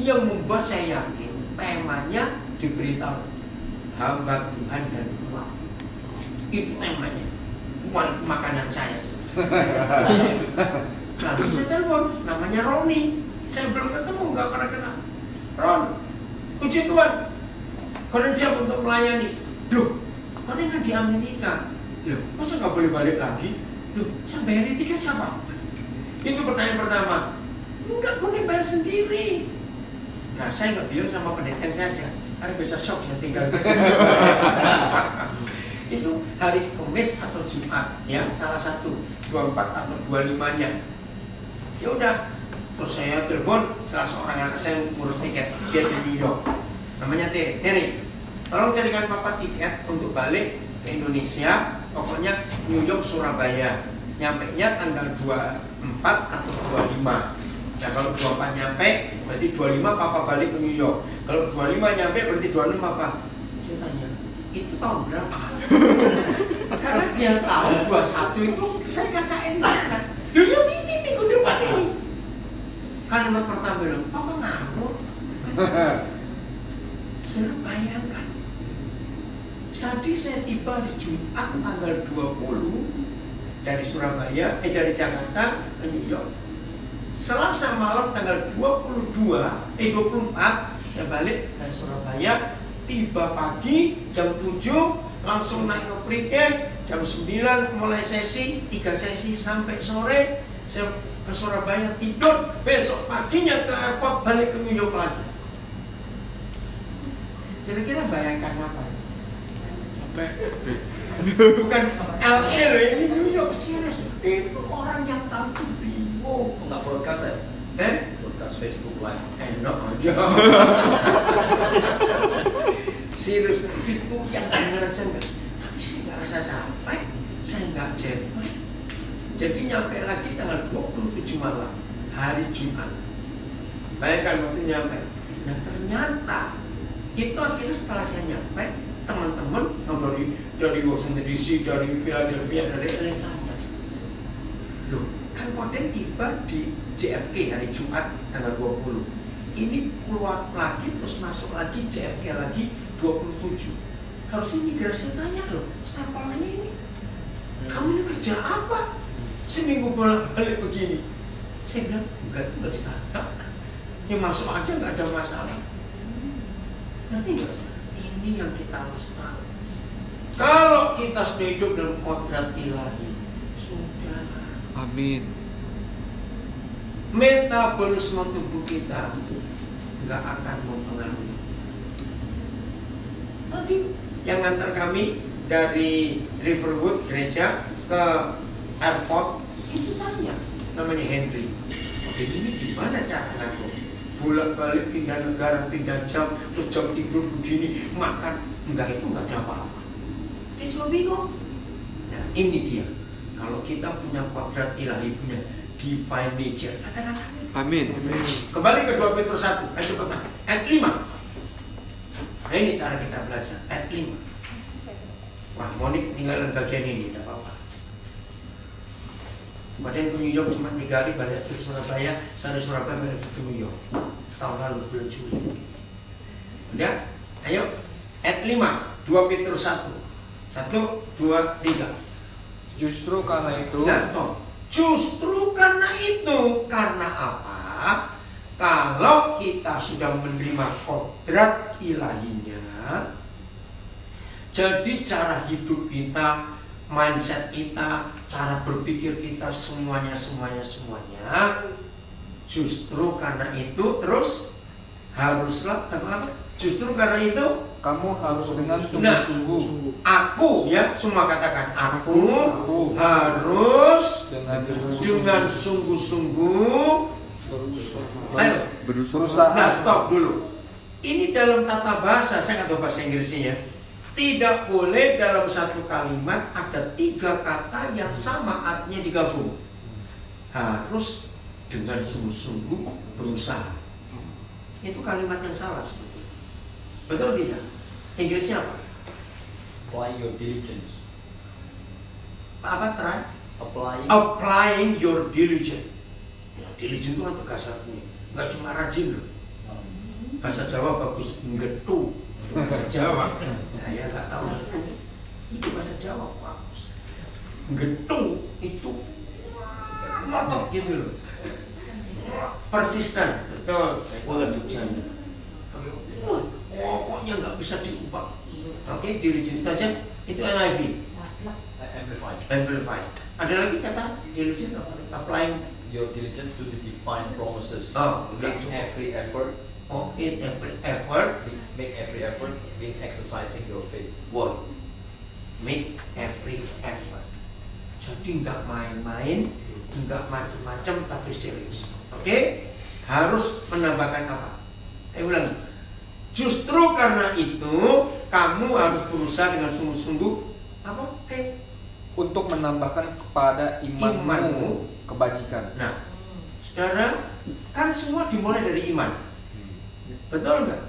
[SPEAKER 1] Yang membuat saya yakin temanya diberitahu hamba Tuhan dan uang. Itu temanya. Uang itu makanan saya. Lalu saya telepon, namanya Roni. Saya belum ketemu, nggak pernah kenal. Ron, puji Tuhan, kalian siap untuk melayani. Loh, kalian kan di Amerika. Loh, masa nggak boleh balik lagi? Loh, saya bayar tiket siapa? Itu pertanyaan pertama. Enggak, kalian bayar sendiri. Nah, saya nggak bilang sama pendeta saja. Karena bisa shock saya tinggal. Itu hari Kamis atau Jumat, ya salah satu 24 atau 25-nya. Ya udah, terus saya telepon salah seorang anak saya ngurus tiket, dia di New York, namanya Terry, tolong carikan papa tiket untuk balik ke Indonesia, pokoknya New York Surabaya, nyampe nya tanggal 24 atau 25. Nah kalau 24 nyampe, berarti 25 papa balik ke New York. Kalau 25 nyampe, berarti 26 papa. Dia tanya, itu tahun berapa? Karena dia tahu 21 itu saya KKN di sana. Loh ya ini minggu depan ini. Kalimat pertama bilang, papa ngawur. Saya bayangkan Jadi saya tiba di Jumat tanggal 20 dari Surabaya, dari Jakarta ke New York. Selasa malam tanggal 24 saya balik dari Surabaya. Tiba pagi jam 7 langsung naik ke Prigen. Jam 9 mulai sesi, 3 sesi sampai sore. Saya ke Surabaya tidur, besok paginya ke airport balik ke New York lagi. Kira-kira bayangkan apa? Sampai bukan LA loh, ini New York, serius. Itu orang yang tahu tuh bingung.
[SPEAKER 6] Nggak broadcast ya? Broadcast Facebook Live.
[SPEAKER 1] Enak aja. Serius, itu yang bener aja enggak. Tapi saya nggak rasa capek, saya nggak jet lag. Jadi nyampe lagi tanggal 27 malam, hari Jumat. Bayangkan waktu nyampe. Nah ternyata itu akhirnya setelah saya nyampe, teman-teman dari Washington DC, dari Philadelphia, dari LA. Loh, kan Koden tiba di JFK hari Jumat tanggal 20. Ini keluar lagi terus masuk lagi JFK lagi 27. Harusnya imigrasi tanya loh, stempelnya ini. Kamu ini kerja apa? Seminggu bolak-balik begini. Saya bilang, enggak itu enggak ditanya. Ya masuk aja enggak ada masalah. Nanti enggak? Ini yang kita harus tahu. Kalau kita sudah hidup dalam kodrat ilahi, sudah.
[SPEAKER 2] Amin.
[SPEAKER 1] Metabolisme tubuh kita enggak akan mempengaruhi. Tadi yang ngantar kami dari Riverwood gereja ke airport itu tanya, namanya Henry. Oke, ini gimana cara ngatur? Bolak-balik pindah negara, pindah jam, terus jam tidur begini, makan. Enggak, itu enggak ada apa-apa. Dia cuma bingung. Nah, ini dia. Kalau kita punya kodrat ilahi, punya divine nature, katakan
[SPEAKER 2] Amin.
[SPEAKER 1] kembali ke 2 Petrus 1, ayo cepetan. Ayat 5. Nah, ini cara kita belajar. Ayat 5. Wah, Monik tinggal bagian ini, tidak apa-apa. Kemudian ke New York cuma 3 hari, balik ke Surabaya. Saya dari Surabaya balik ke New York. Tahun lalu bulan Juli. Udah? Ayo. Ayat 5. 2 Petrus 1. 1, 2, 3.
[SPEAKER 3] Justru karena itu.
[SPEAKER 1] Nah, stop. Justru karena itu. Karena apa? Kalau kita sudah menerima kodrat ilahinya, jadi cara hidup kita, mindset kita, cara berpikir kita, semuanya. Justru karena itu terus haruslah apa? Justru karena itu
[SPEAKER 3] Kamu harus dengan sungguh-sungguh.
[SPEAKER 1] Aku ya, semua katakan aku harus dengan sungguh-sungguh. Ayo,
[SPEAKER 3] berusaha.
[SPEAKER 1] Nah, stop dulu. Ini dalam tata bahasa, saya nggak tahu bahasa Inggrisnya ya. Tidak boleh dalam satu kalimat ada 3 kata yang sama artinya digabung. Harus dengan sungguh-sungguh berusaha. Itu kalimat yang salah sebetulnya. Betul tidak? Inggrisnya apa?
[SPEAKER 6] Apply your diligence.
[SPEAKER 1] Apa try? Applying your diligence. Ya, diligence itu kan tegas artinya. Nggak cuma rajin loh. Bahasa Jawa bagus, nggetu. Bahasa Jawa. Nah, ya nggak tahu itu. Itu bahasa Jawa bagus. Nggetu itu ngotot gitu loh. Persisten, betul. Pokoknya nggak bisa diubah. Oke, diligent saja. Itu NIV. Amplified. Ada lagi kata diligent apa? Applying
[SPEAKER 6] Your diligence to the divine promises.
[SPEAKER 1] Oh,
[SPEAKER 6] Make
[SPEAKER 1] enggak.
[SPEAKER 6] every effort.
[SPEAKER 1] every effort.
[SPEAKER 6] Make every effort in exercising your faith.
[SPEAKER 1] What? Make every effort. Jadi nggak main-main, nggak macam-macam, tapi serius. Oke? Harus menambahkan apa? Saya ulangi. Justru karena itu kamu harus berusaha dengan sungguh-sungguh apa?
[SPEAKER 3] Untuk menambahkan kepada imanmu kebajikan.
[SPEAKER 1] Nah, saudara, kan semua dimulai dari iman. Betul nggak?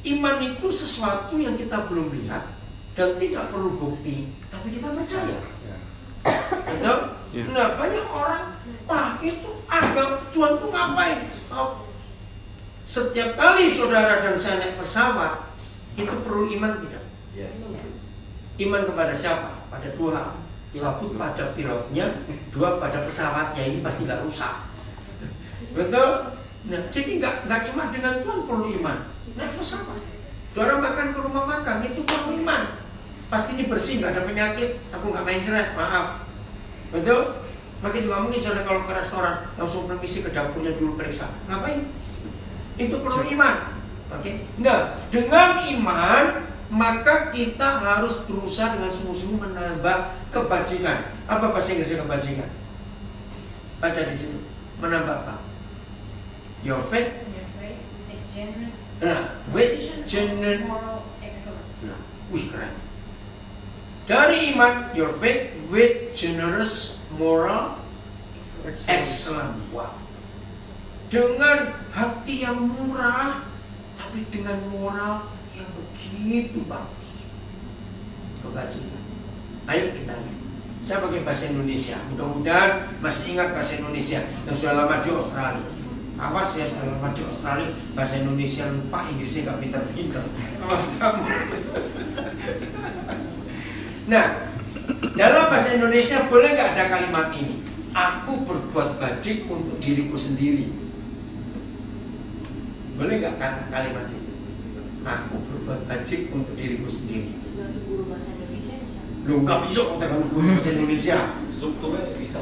[SPEAKER 1] Iman itu sesuatu yang kita belum lihat dan tidak perlu bukti, tapi kita percaya. Betul?
[SPEAKER 2] Ya.
[SPEAKER 1] Nah, banyak orang, wah itu agama Tuhan tuh ngapain? Stop. Setiap kali saudara dan saya naik pesawat, itu perlu iman tidak?
[SPEAKER 6] Yes.
[SPEAKER 1] Iman kepada siapa? Pada dua hal. Satu pada pilotnya, dua pada pesawatnya. Ini pasti nggak rusak. Betul? Nah, jadi nggak cuma dengan Tuhan perlu iman. Naik pesawat, saudara makan ke rumah makan, itu perlu iman. Pasti ini bersih, nggak ada penyakit. Aku nggak main cerai, maaf. Betul? Makin juga mungkin saudara kalau ke restoran langsung permisi ke dapurnya dulu periksa. Ngapain? Itu perlu iman. Oke? Nah, dengan iman maka kita harus berusaha dengan sungguh-sungguh menambah kebajikan. Apa bahasa Inggrisnya kebajikan? Baca di situ. Menambah apa? Your faith.
[SPEAKER 5] Your faith with a generous
[SPEAKER 1] With
[SPEAKER 5] vision of moral excellence.
[SPEAKER 1] Wih, keren. Dari iman, your faith with generous moral excellence. Wow. Dengan hati yang murah, tapi dengan moral yang begitu bagus. Kebajikan. Ayo kita lihat. Saya pakai bahasa Indonesia. Mudah-mudahan masih ingat bahasa Indonesia yang sudah lama di Australia. Awas ya, sudah lama di Australia bahasa Indonesia lupa, Inggrisnya nggak pinter-pinter. Awas kamu. Nah, dalam bahasa Indonesia boleh nggak ada kalimat ini? Aku berbuat bajik untuk diriku sendiri. Boleh nggak kalimat itu? Aku berbuat bajik untuk diriku sendiri.
[SPEAKER 7] Untuk guru bahasa Indonesia bisa.
[SPEAKER 1] Lu nggak bisa untuk guru bahasa Indonesia.
[SPEAKER 6] Strukturnya bisa.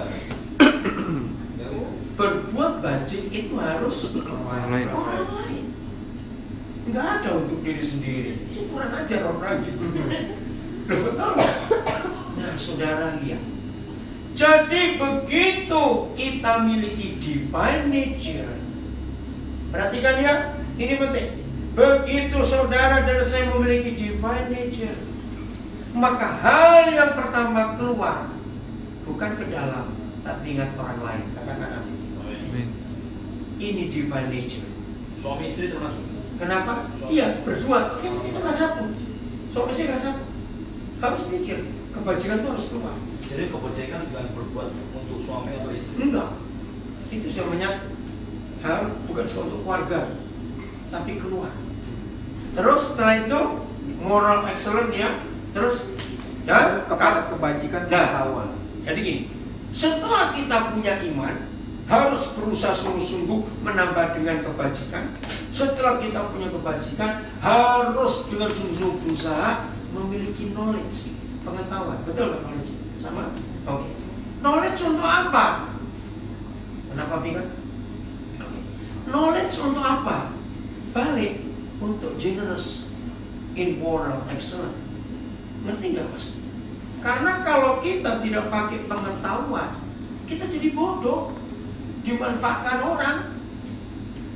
[SPEAKER 1] Berbuat bajik itu harus
[SPEAKER 2] Orang lain.
[SPEAKER 1] orang lain. Nggak ada untuk diri sendiri. Itu kurang ajar orang gitu. Loh, betul? Nah, saudara lihat. Jadi begitu kita miliki divine nature. Perhatikan ya, ini penting. Begitu saudara dan saya memiliki divine nature, maka hal yang pertama keluar bukan ke dalam, tapi ingat orang lain. Katakan amin.
[SPEAKER 2] Amin.
[SPEAKER 1] Ini divine nature.
[SPEAKER 6] Suami istri termasuk.
[SPEAKER 1] Kenapa? Iya, berdua. Yang itu nggak satu. Suami istri nggak satu. Harus pikir, kebajikan itu harus keluar.
[SPEAKER 6] Jadi kebajikan bukan berbuat untuk suami atau istri.
[SPEAKER 1] Enggak. Itu semuanya harus bukan cuma untuk keluarga, tapi keluar. Terus setelah itu moral excellent ya. Terus dan
[SPEAKER 3] kepada kebajikan
[SPEAKER 1] Nah.
[SPEAKER 3] pengetahuan.
[SPEAKER 1] Jadi gini, setelah kita punya iman, harus berusaha sungguh-sungguh menambah dengan kebajikan. Setelah kita punya kebajikan, harus dengan sungguh-sungguh berusaha memiliki knowledge, pengetahuan. Betul nggak knowledge? Sama? Oke. Knowledge untuk apa? Kenapa Vika? Oke. Knowledge untuk apa? Balik untuk generous in moral excellence. Ngerti nggak mas? Karena kalau kita tidak pakai pengetahuan, kita jadi bodoh, dimanfaatkan orang.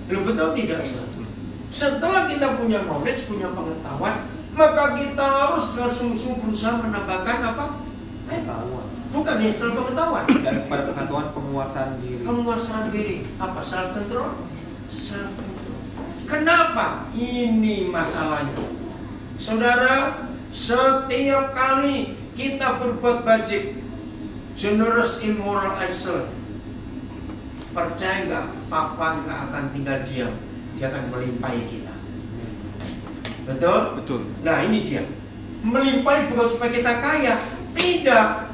[SPEAKER 1] Loh, betul tidak? Setelah kita punya knowledge, punya pengetahuan, maka kita harus dengan sungguh-sungguh berusaha menambahkan apa?
[SPEAKER 3] Pengetahuan.
[SPEAKER 1] Bukan istilah pengetahuan.
[SPEAKER 3] Dan pada pengetahuan penguasaan diri.
[SPEAKER 1] Penguasaan diri. Apa? Self control? Self control. Kenapa? Ini masalahnya. Saudara, setiap kali kita berbuat bajik, generous in moral excellence, percaya nggak, Papa nggak akan tinggal diam, dia akan melimpahi kita. Betul?
[SPEAKER 2] Betul.
[SPEAKER 1] Nah ini dia, melimpahi bukan supaya kita kaya, tidak.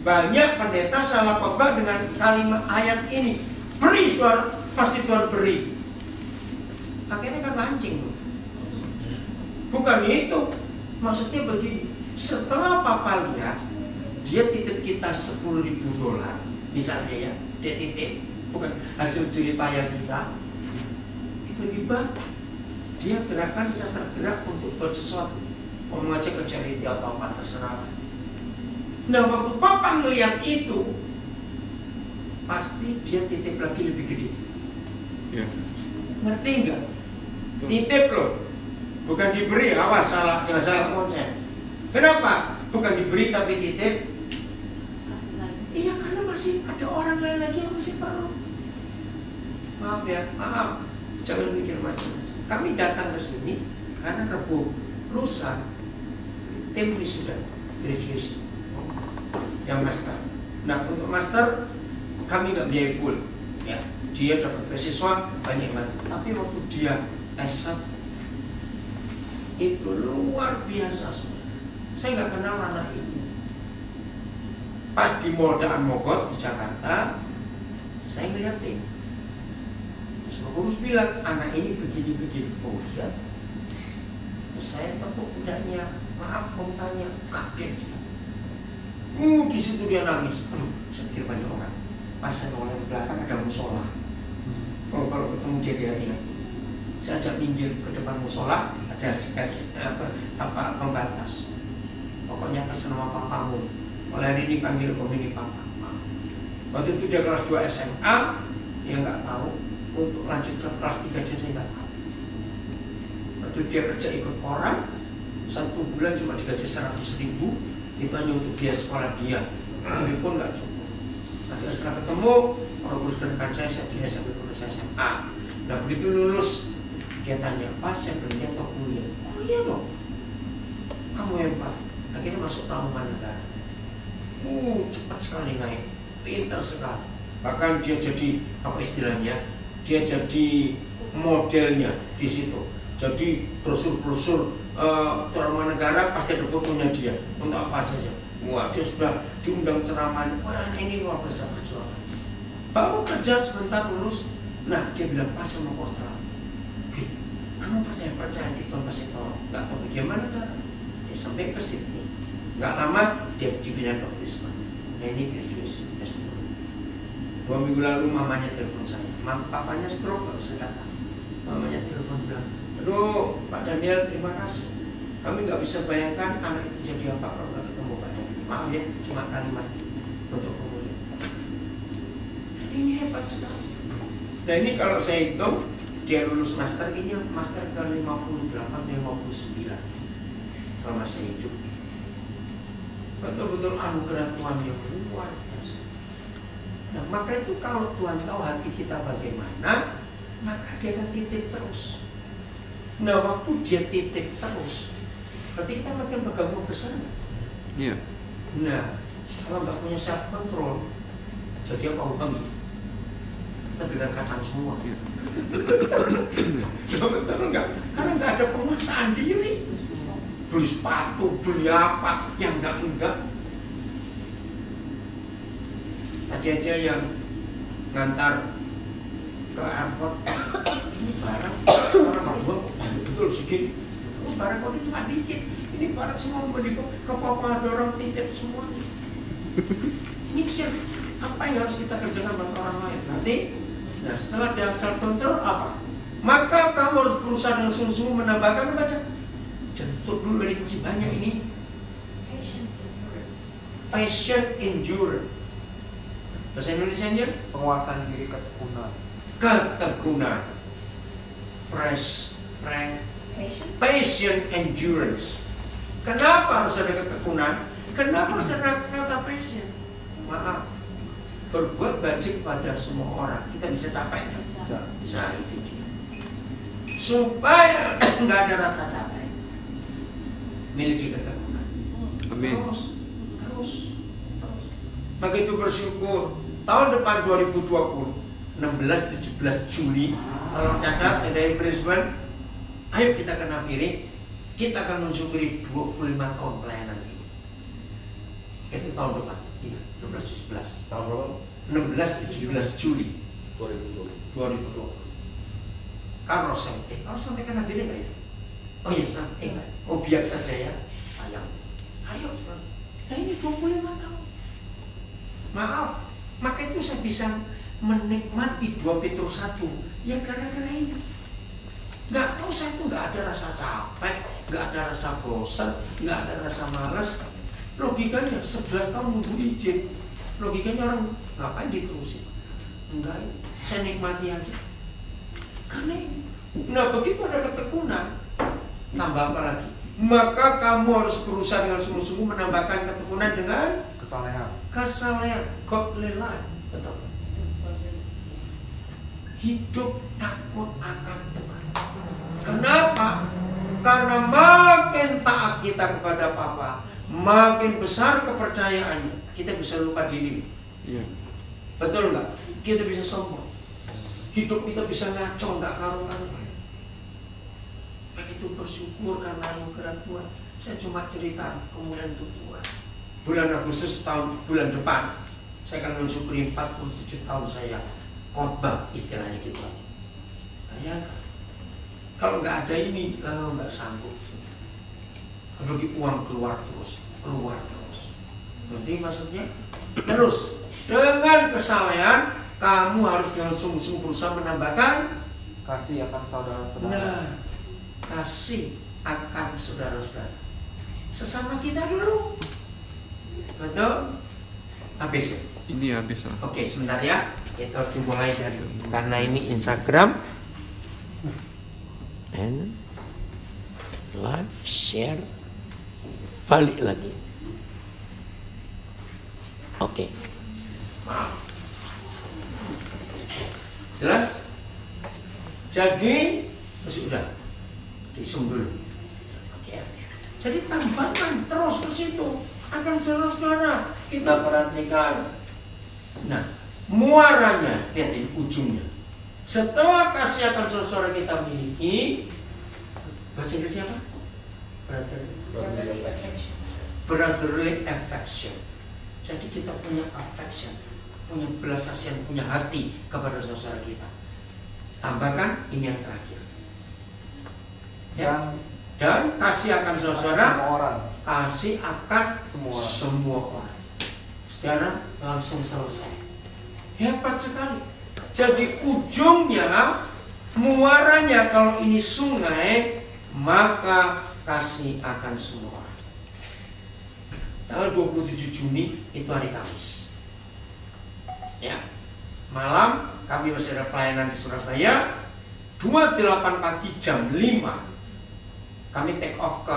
[SPEAKER 1] Banyak pendeta salah khotbah dengan kalimat ayat ini. Beri saudara, pasti Tuhan beri. Akhirnya kan mancing. Bukan itu. Maksudnya begini, setelah Papa lihat, dia titip kita $10.000, misalnya ya, dia titip, bukan hasil jerih payah kita. Tiba-tiba dia gerakan, kita tergerak untuk buat sesuatu, mau mengajak ke charity atau apa terserah. Nah waktu Papa ngeliat itu, pasti dia titip lagi lebih gede.
[SPEAKER 2] Ya.
[SPEAKER 1] Ngerti nggak? Titip loh, bukan diberi. Awas, salah, jangan salah konsep. Kenapa? Bukan diberi tapi titip.
[SPEAKER 7] Kasih lagi.
[SPEAKER 1] Iya, karena masih ada orang lain lagi yang masih perlu. Maaf ya, maaf. Jangan mikir macam-macam. Kami datang ke sini karena Rabu, lusa, tim wisuda, graduation, yang master. Nah untuk master kami nggak biaya full, ya. Dia dapat beasiswa banyak banget. Tapi waktu dia S1 itu luar biasa. Saya nggak kenal anak ini. Pas di Mall Daan Mogot di Jakarta, saya ngeliatin. Terus pengurus bilang, anak ini begini-begini. Oh iya. Terus saya tepuk pundaknya, maaf mau tanya, kaget dia. Di situ dia nangis. Aduh, saya pikir banyak orang. Pas saya noleh ke belakang ada musola. Kalau ketemu dia ingat. Saya ajak minggir ke depan musola, ada tapak pembatas. Pokoknya atas nama papamu. Oleh hari ini panggil om ini papa. Waktu itu dia kelas 2 SMA, dia nggak tahu. Untuk lanjut ke kelas 3 aja saya nggak tahu. Waktu dia kerja ikut orang, 1 bulan cuma digaji 100.000, itu hanya untuk biaya sekolah dia. Ini pun nggak cukup. Nanti setelah ketemu, orang urus dekat saya dia sampai lulus SMA. Nah begitu lulus, dia tanya, Pak saya berhenti atau kuliah? Kuliah dong. Kamu hebat. Akhirnya masuk Tahuman Negara. Cepat sekali naik, pintar sekali. Bahkan dia jadi apa istilahnya? Dia jadi modelnya di situ. Jadi brosur-brosur Tahuman Negara pasti ada fotonya dia. Untuk apa saja? Wah, dia sudah diundang ceramah. Wah, ini luar biasa perjuangan. Baru kerja sebentar lulus. Nah, dia bilang pas sama Australia. Kamu percaya di Tuhan pasti tolong. Gak tahu bagaimana cara. Dia sampai ke Sydney. Gak lama dia dipindah ke Brisbane. Nah ini graduation S2. 2 minggu lalu mamanya telepon saya. Papanya stroke gak bisa datang. Mamanya telepon bilang, aduh Pak Daniel terima kasih. Kami gak bisa bayangkan anak itu jadi apa kalau gak ketemu Pak Daniel. Maaf ya, cuma kalimat untuk kemuliaan. Dan ini hebat sekali. Nah ini kalau saya hitung, dia lulus master, ini master ke 58 atau 59 selama saya hidup. Betul-betul anugerah Tuhan yang luar biasa. Nah maka itu kalau Tuhan tahu hati kita bagaimana, maka dia akan titip terus. Nah waktu dia titip terus, berarti kita makin bergabung besar.
[SPEAKER 2] Iya.
[SPEAKER 1] Nah kalau nggak punya self control, jadi apa uang? Kita berikan kacang semua.
[SPEAKER 2] Iya.
[SPEAKER 1] Betul enggak? Karena nggak ada penguasaan diri. Beli sepatu, beli apa, yang enggak. Tadi aja yang ngantar ke airport, ini barang orang dua betul sedikit. Barang kau cuma dikit. Ini barang semua mau ke papa ada orang titip semua. Mikir apa yang harus kita kerjakan buat orang lain nanti. Nah setelah dia self control apa? Maka kamu harus berusaha dengan sungguh-sungguh menambahkan baca. Jentut dulu dari kunci banyak ini. Patient endurance. Bahasa Indonesianya?
[SPEAKER 3] Penguasaan diri, ketekunan.
[SPEAKER 1] Ketekunan. Patient endurance. Kenapa harus ada ketekunan? Kenapa harus ada kata patient? Maaf. Berbuat baik pada semua orang, kita bisa capai kan? Bisa itu dia. Supaya nggak ada rasa capek, miliki ketekunan.
[SPEAKER 2] Amin.
[SPEAKER 1] Terus. Maka itu bersyukur. Tahun depan 2020, 16-17 Juli, kalau catat dari Brisbane, ayo kita akan akhiri, kita akan mensyukuri 25 tahun pelayanan ini. Itu tahun depan, iya, 12-17.
[SPEAKER 6] Tahun berapa?
[SPEAKER 1] 16-17 Juli
[SPEAKER 6] 2020.
[SPEAKER 1] Kalau sampai kan akhirnya nggak ya? Oh iya sampai nggak? Oh biar saja ya. Ayo. Nah ini 25 tahun. Maaf, maka itu saya bisa menikmati 2 Petrus 1 ya gara-gara ini. Nggak tahu saya tuh nggak ada rasa capek, nggak ada rasa bosan, nggak ada rasa malas. Logikanya 11 tahun nunggu izin. Logikanya orang ngapain diterusin? Enggak, saya nikmati aja. Karena ini. Nah begitu ada ketekunan, tambah apa lagi? Maka kamu harus berusaha dengan sungguh-sungguh menambahkan ketekunan dengan kesalehan, godly life. Betul. Hidup takut akan Tuhan. Kenapa? Karena makin taat kita kepada Papa, makin besar kepercayaannya, kita bisa lupa diri.
[SPEAKER 2] Iya.
[SPEAKER 1] Betul nggak? Kita bisa sombong. Hidup kita bisa ngaco, nggak karuan. begitu bersyukur karena anugerah Tuhan. Saya cuma cerita kemudian untuk Tuhan. Bulan Agustus bulan depan saya akan mensyukuri 47 tahun saya khotbah, istilahnya gitu aja. Bayangkan, kalau nggak ada ini, nggak sanggup. Apalagi uang keluar terus. Ngerti maksudnya? Terus, dengan kesalehan, kamu harus dengan sungguh-sungguh berusaha menambahkan
[SPEAKER 3] Kasih akan saudara-saudara.
[SPEAKER 1] Nah, kasih akan saudara-saudara. Sesama kita dulu. Betul? Habis ya?
[SPEAKER 2] Ini habis lah.
[SPEAKER 1] Oke, sebentar ya. Kita dimulai dari, karena ini Instagram. And live, share, balik lagi. Oke. Maaf. Jelas? Jadi sudah disundul. Oke. Jadi tambahkan terus ke situ. Akan saudara-saudara kita perhatikan. Nah, muaranya, lihat ini ujungnya. Setelah kasih akan saudara kita miliki, bahasa Inggrisnya apa? Brotherly affection. Jadi kita punya affection, punya belas kasihan, punya hati kepada saudara kita. Tambahkan ini yang terakhir. Ya. Dan kasih akan saudara, kasih akan semua orang. Saudara, langsung selesai. Hebat sekali. Jadi ujungnya, muaranya kalau ini sungai, maka kasih akan semua orang. Tanggal 27 Juni itu hari Kamis. Ya. Malam kami masih ada pelayanan di Surabaya. 28 pagi jam 5 kami take off ke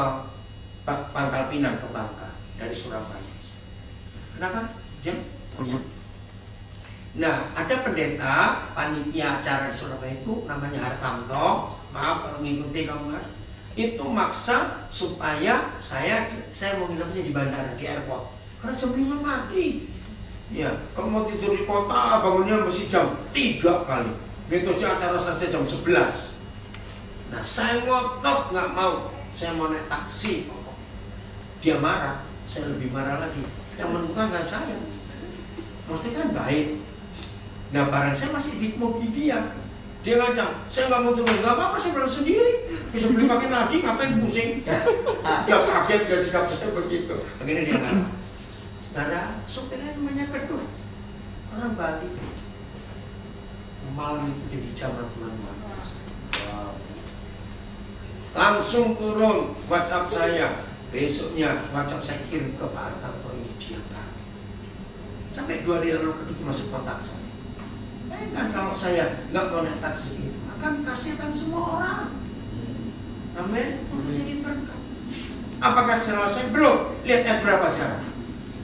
[SPEAKER 1] Pangkal Pinang, ke Bangka dari Surabaya. Kenapa? Jam? Nah, ada pendeta panitia acara di Surabaya itu namanya Hartanto. Maaf kalau mengikuti kamu, itu maksa supaya saya mau nginepnya di bandara, di airport. Karena jam 5 pagi. Ya, kalau mau tidur di kota bangunnya mesti jam 3 kali. Begitu acara saja jam 11. Nah, saya ngotot nggak mau. Saya mau naik taksi. Dia marah, saya lebih marah lagi. Yang menentukan nggak saya. Maksudnya kan baik. Nah, barang saya masih di mobil dia. Dia ngancam, saya nggak mau turun. Nggak apa-apa, saya berangkat sendiri. Bisa beli pakai lagi, ngapain pusing? Dia kaget, dia sikap saya begitu. Akhirnya dia marah. Karena sopirnya namanya Kedut, orang Bali. Malam itu dia dijamah Tuhan. Langsung turun WhatsApp saya. Besoknya WhatsApp saya kirim ke Pak Hartanto, ini dia kan. Sampai 2 hari lalu Kedut masih kontak saya. Bayangkan kalau saya nggak mau naik taksi, akan kasihkan semua orang. Amin. Untuk jadi berkat. Apakah selesai? Belum. Lihat ayat berapa sekarang?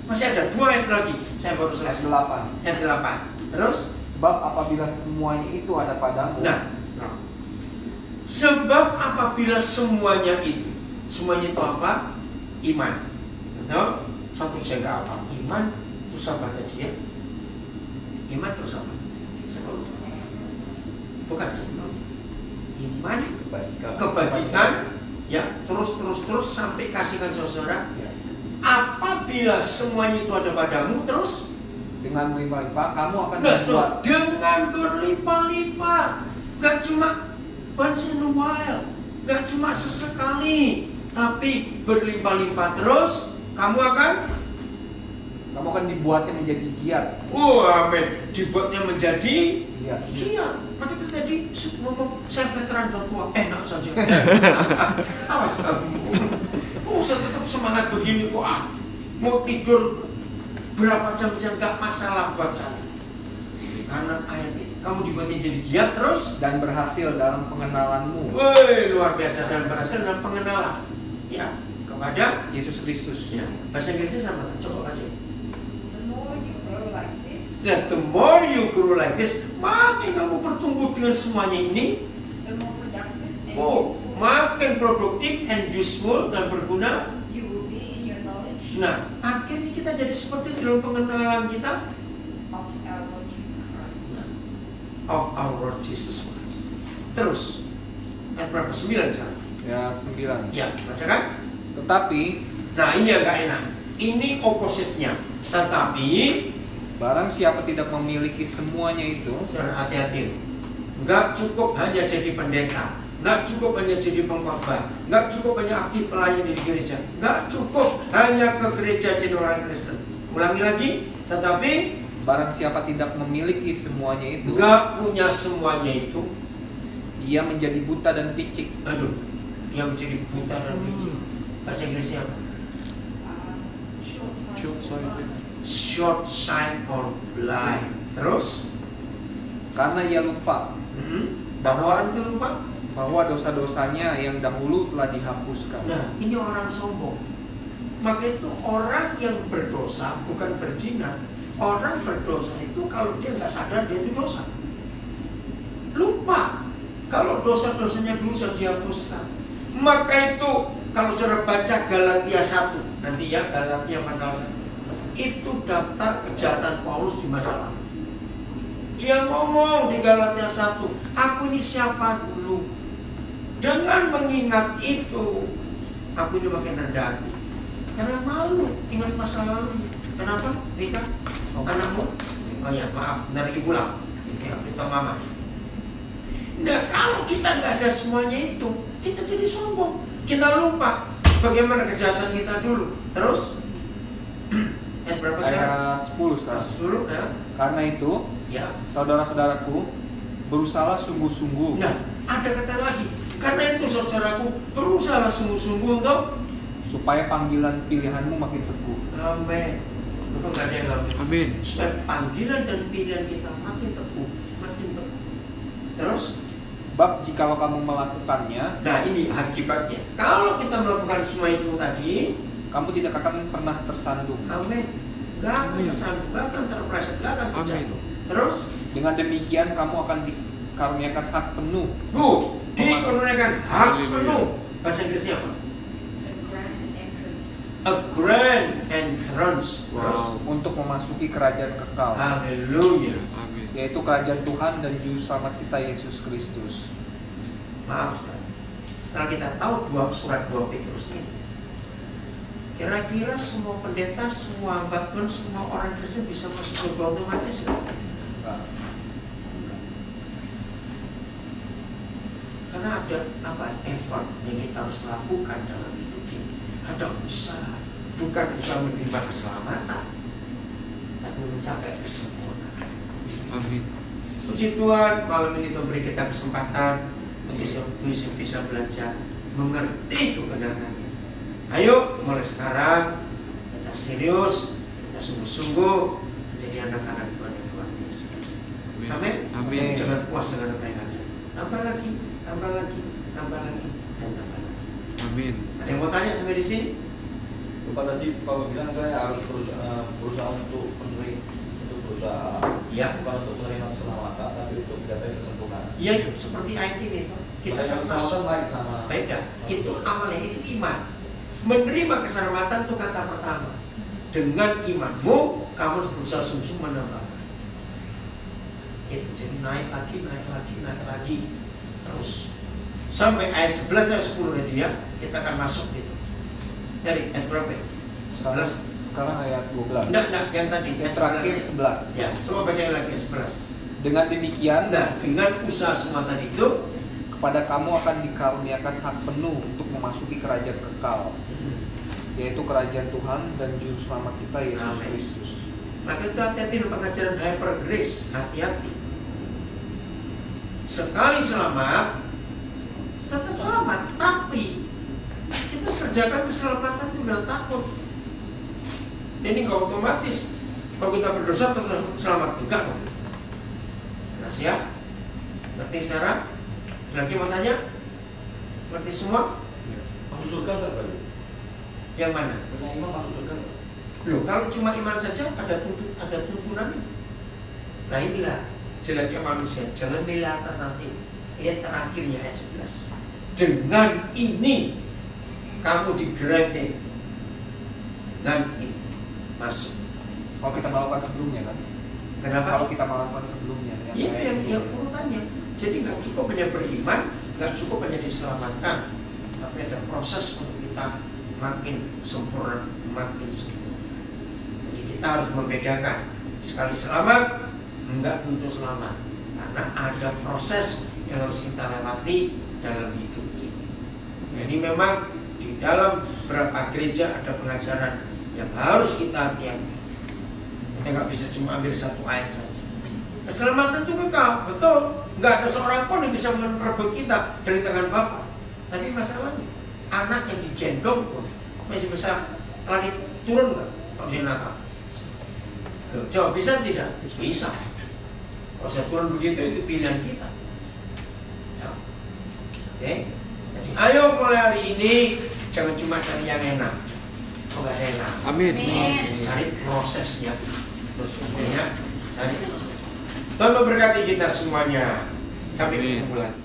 [SPEAKER 1] Masih ada 2 ayat lagi. Saya baru selesai. Ayat 8. Terus?
[SPEAKER 3] Sebab apabila semuanya itu ada padamu.
[SPEAKER 1] Nah, sebab apabila semuanya itu itu apa? Iman. Betul? Satu saya nggak apa. Iman terus apa tadi ya? Iman terus apa? Bukan sebelum iman, kebajikan, ya terus sampai kasihkan saudara. Apabila semuanya itu ada padamu, terus
[SPEAKER 3] dengan berlimpah-limpah kamu akan
[SPEAKER 1] berbuat dengan berlimpah-limpah. Gak cuma once in a while, gak cuma sesekali, tapi berlimpah-limpah terus. Kamu akan
[SPEAKER 3] dibuatnya menjadi giat.
[SPEAKER 1] Amin. Dibuatnya menjadi
[SPEAKER 3] giat.
[SPEAKER 1] Maka itu tadi ngomong saya veteran tua, enak saja. Awas kamu. Saya tetap semangat begini. Wah, mau tidur berapa jam-jam gak masalah buat saya. Karena ayat ini kamu dibuatnya jadi giat terus
[SPEAKER 3] dan berhasil dalam pengenalanmu.
[SPEAKER 1] Woi, luar biasa, dan berhasil dalam pengenalan. Ya, kepada
[SPEAKER 3] Yesus Kristus.
[SPEAKER 1] Ya. Bahasa Inggrisnya sama, coba baca.
[SPEAKER 5] The more you grow like this,
[SPEAKER 1] The more you grow like this, makin kamu bertumbuh dengan semuanya ini.
[SPEAKER 5] the more productive and
[SPEAKER 1] Oh,
[SPEAKER 5] useful
[SPEAKER 1] makin produktif and useful dan berguna.
[SPEAKER 5] you will be in your knowledge
[SPEAKER 1] Nah, akhirnya kita jadi seperti dalam pengenalan kita
[SPEAKER 5] of our Lord Jesus Christ.
[SPEAKER 1] of our Lord Jesus Christ. Terus, ayat berapa? 9 sekarang.
[SPEAKER 3] Ayat 9.
[SPEAKER 1] Ya, bacakan.
[SPEAKER 3] Tetapi
[SPEAKER 1] Nah, ini yang gak enak. Ini opposite-nya. Tetapi,
[SPEAKER 3] barang siapa tidak memiliki semuanya itu,
[SPEAKER 1] saudara hati-hati. Nggak cukup hanya jadi pendeta, nggak cukup hanya jadi pengkhotbah, nggak cukup hanya aktif pelayan di gereja, nggak cukup hanya ke gereja jadi orang Kristen. Ulangi lagi. Tetapi
[SPEAKER 3] barang siapa tidak memiliki semuanya itu,
[SPEAKER 1] nggak punya semuanya itu,
[SPEAKER 3] ia menjadi buta dan picik.
[SPEAKER 1] aduh, dia menjadi buta dan licik. Bahasa Inggrisnya apa? Short sight or blind. Terus?
[SPEAKER 3] Karena ia lupa
[SPEAKER 1] Bahwa orang itu lupa.
[SPEAKER 3] bahwa dosa-dosanya yang dahulu telah dihapuskan.
[SPEAKER 1] Nah, ini orang sombong. Maka itu orang yang berdosa bukan berzina. Orang berdosa itu kalau dia nggak sadar dia itu dosa. Lupa kalau dosa-dosanya dulu sudah dihapuskan. Maka itu kalau saudara baca Galatia 1 nanti ya, Galatia pasal 1, itu daftar kejahatan Paulus di masa lalu. Dia ngomong di Galatia 1, aku ini siapa dulu. Dengan mengingat itu, aku ini makin rendah hati. Karena malu ingat masa lalu. Kenapa? Rika, anakmu? Oh ya, maaf, dari ibu lah. Ya, beritahu mama. Nah, kalau kita nggak ada semuanya itu, kita jadi sombong. Kita lupa bagaimana kejahatan kita dulu. Terus, ayat berapa sekarang?
[SPEAKER 3] Ayat 10 sekarang.
[SPEAKER 1] Dulu, ya.
[SPEAKER 3] Karena itu,
[SPEAKER 1] Ya.
[SPEAKER 3] saudara-saudaraku, berusahalah sungguh-sungguh.
[SPEAKER 1] Nah, ada kata lagi. Karena itu saudaraku, berusaha sungguh-sungguh untuk
[SPEAKER 3] supaya panggilan pilihanmu makin teguh.
[SPEAKER 1] amin. Betul nggak ada yang amin?
[SPEAKER 2] Amin.
[SPEAKER 1] Supaya panggilan dan pilihan kita makin teguh, makin teguh. Terus,
[SPEAKER 3] Sebab jikalau kamu melakukannya,
[SPEAKER 1] nah ini akibatnya. Kalau kita melakukan semua itu tadi,
[SPEAKER 3] kamu tidak akan pernah tersandung.
[SPEAKER 1] amin. Gak akan
[SPEAKER 2] Amin.
[SPEAKER 1] tersandung, gak akan terpleset, gak akan
[SPEAKER 2] Amin.
[SPEAKER 1] terjatuh. Terus,
[SPEAKER 3] Dengan demikian kamu akan dikaruniakan hak penuh
[SPEAKER 1] bu, dikurniakan hak
[SPEAKER 2] Haleluya.
[SPEAKER 1] penuh. Bahasa Inggrisnya apa?
[SPEAKER 7] The grand entrance.
[SPEAKER 1] A grand entrance. Terus,
[SPEAKER 2] Wow.
[SPEAKER 3] untuk memasuki kerajaan kekal,
[SPEAKER 1] haleluya.
[SPEAKER 2] Amin.
[SPEAKER 3] yaitu kerajaan Tuhan dan Juru Selamat kita Yesus Kristus.
[SPEAKER 1] Maaf saudara, setelah kita tahu surat 2 Petrus ini, kira-kira semua pendeta, semua hamba Tuhan, semua orang Kristen bisa masuk surga otomatis nggak?
[SPEAKER 3] Nah,
[SPEAKER 1] Karena ada effort yang kita harus lakukan dalam hidup ini. Ada usaha, bukan usaha menerima keselamatan, tapi mencapai kesempurnaan.
[SPEAKER 2] Amin.
[SPEAKER 1] Puji Tuhan, malam ini Tuhan beri kita kesempatan untuk bisa belajar mengerti kebenaran. Ayo, mulai sekarang kita serius, kita sungguh-sungguh menjadi anak-anak Tuhan yang luar biasa. Amin.
[SPEAKER 2] Amin.
[SPEAKER 1] Jangan puas dengan apa yang ada. Tambah lagi, tambah lagi, tambah lagi, dan tambah lagi.
[SPEAKER 2] Amin.
[SPEAKER 1] Ada yang mau tanya sampai di sini?
[SPEAKER 6] Lupa tadi kalau bilang saya harus berusaha untuk berusaha
[SPEAKER 1] Ya.
[SPEAKER 6] bukan untuk menerima keselamatan tapi untuk mencapai kesempurnaan.
[SPEAKER 1] Iya, seperti ayat ini Pak. Kita
[SPEAKER 6] Menerima
[SPEAKER 1] akan
[SPEAKER 6] keselamatan
[SPEAKER 1] masuk.
[SPEAKER 6] lain sama
[SPEAKER 1] Beda. Itu awalnya itu iman. Menerima keselamatan itu kata pertama. Dengan imanmu, kamu harus berusaha sungguh menambah. Itu jadi naik lagi, naik lagi, naik lagi. Terus sampai ayat 11 dan 10 tadi ya, kita akan masuk gitu. Dari ayat berapa? 11.
[SPEAKER 3] sekarang ayat 12.
[SPEAKER 1] Enggak, yang tadi ayat
[SPEAKER 3] Terakhir
[SPEAKER 1] 11.
[SPEAKER 3] 11.
[SPEAKER 1] Ya, coba bacain lagi ayat 11.
[SPEAKER 3] Dengan demikian,
[SPEAKER 1] Nah, dengan usaha semua tadi itu,
[SPEAKER 3] kepada kamu akan dikaruniakan hak penuh untuk memasuki kerajaan kekal, yaitu kerajaan Tuhan dan Juru Selamat kita Yesus
[SPEAKER 1] Amin.
[SPEAKER 3] Kristus.
[SPEAKER 1] maka itu hati-hati dengan pengajaran hyper grace, hati-hati. Sekali selamat, tetap selamat, tapi kita harus kerjakan keselamatan itu dengan takut. Ini nggak otomatis. Kalau kita berdosa tetap selamat, enggak dong. Nah, siap? Ngerti syarat? Lagi mau tanya? Ngerti semua?
[SPEAKER 6] masuk surga nggak berarti?
[SPEAKER 1] Yang mana?
[SPEAKER 6] Punya iman masuk surga nggak?
[SPEAKER 1] Loh, kalau cuma iman saja ada tuntunan. Nah inilah jeleknya manusia, jangan milih alternatif. Lihat terakhirnya ayat 11. Dengan ini kamu di-granted. Dengan ini masuk.
[SPEAKER 3] Kalau kita melakukan sebelumnya kan?
[SPEAKER 1] Kenapa?
[SPEAKER 3] Kalau kita melakukan sebelumnya,
[SPEAKER 1] Itu
[SPEAKER 3] ayat
[SPEAKER 1] yang
[SPEAKER 3] sebelumnya.
[SPEAKER 1] urutannya. Jadi nggak cukup hanya beriman, nggak cukup hanya diselamatkan, tapi ada proses untuk kita makin sempurna, makin sempurna. Jadi kita harus membedakan, sekali selamat enggak tentu selamat, karena ada proses yang harus kita lewati dalam hidup ini. Jadi memang di dalam beberapa gereja ada pengajaran yang harus kita hati-hati. Kita nggak bisa cuma ambil satu ayat saja. Keselamatan itu kekal, betul. Nggak ada seorang pun yang bisa merebut kita dari tangan Bapa. Tapi masalahnya, anak yang digendong pun masih bisa lari turun nggak kalau dia nakal? Jawab bisa tidak? Bisa. Kalau saya turun begitu itu pilihan kita. Ya. Oke. Jadi ayo mulai hari ini jangan cuma cari yang enak. Oh, nggak ada enak.
[SPEAKER 2] Amin.
[SPEAKER 1] Cari prosesnya. Ya, cari prosesnya. Tuhan memberkati kita semuanya. Sampai ketemu lagi.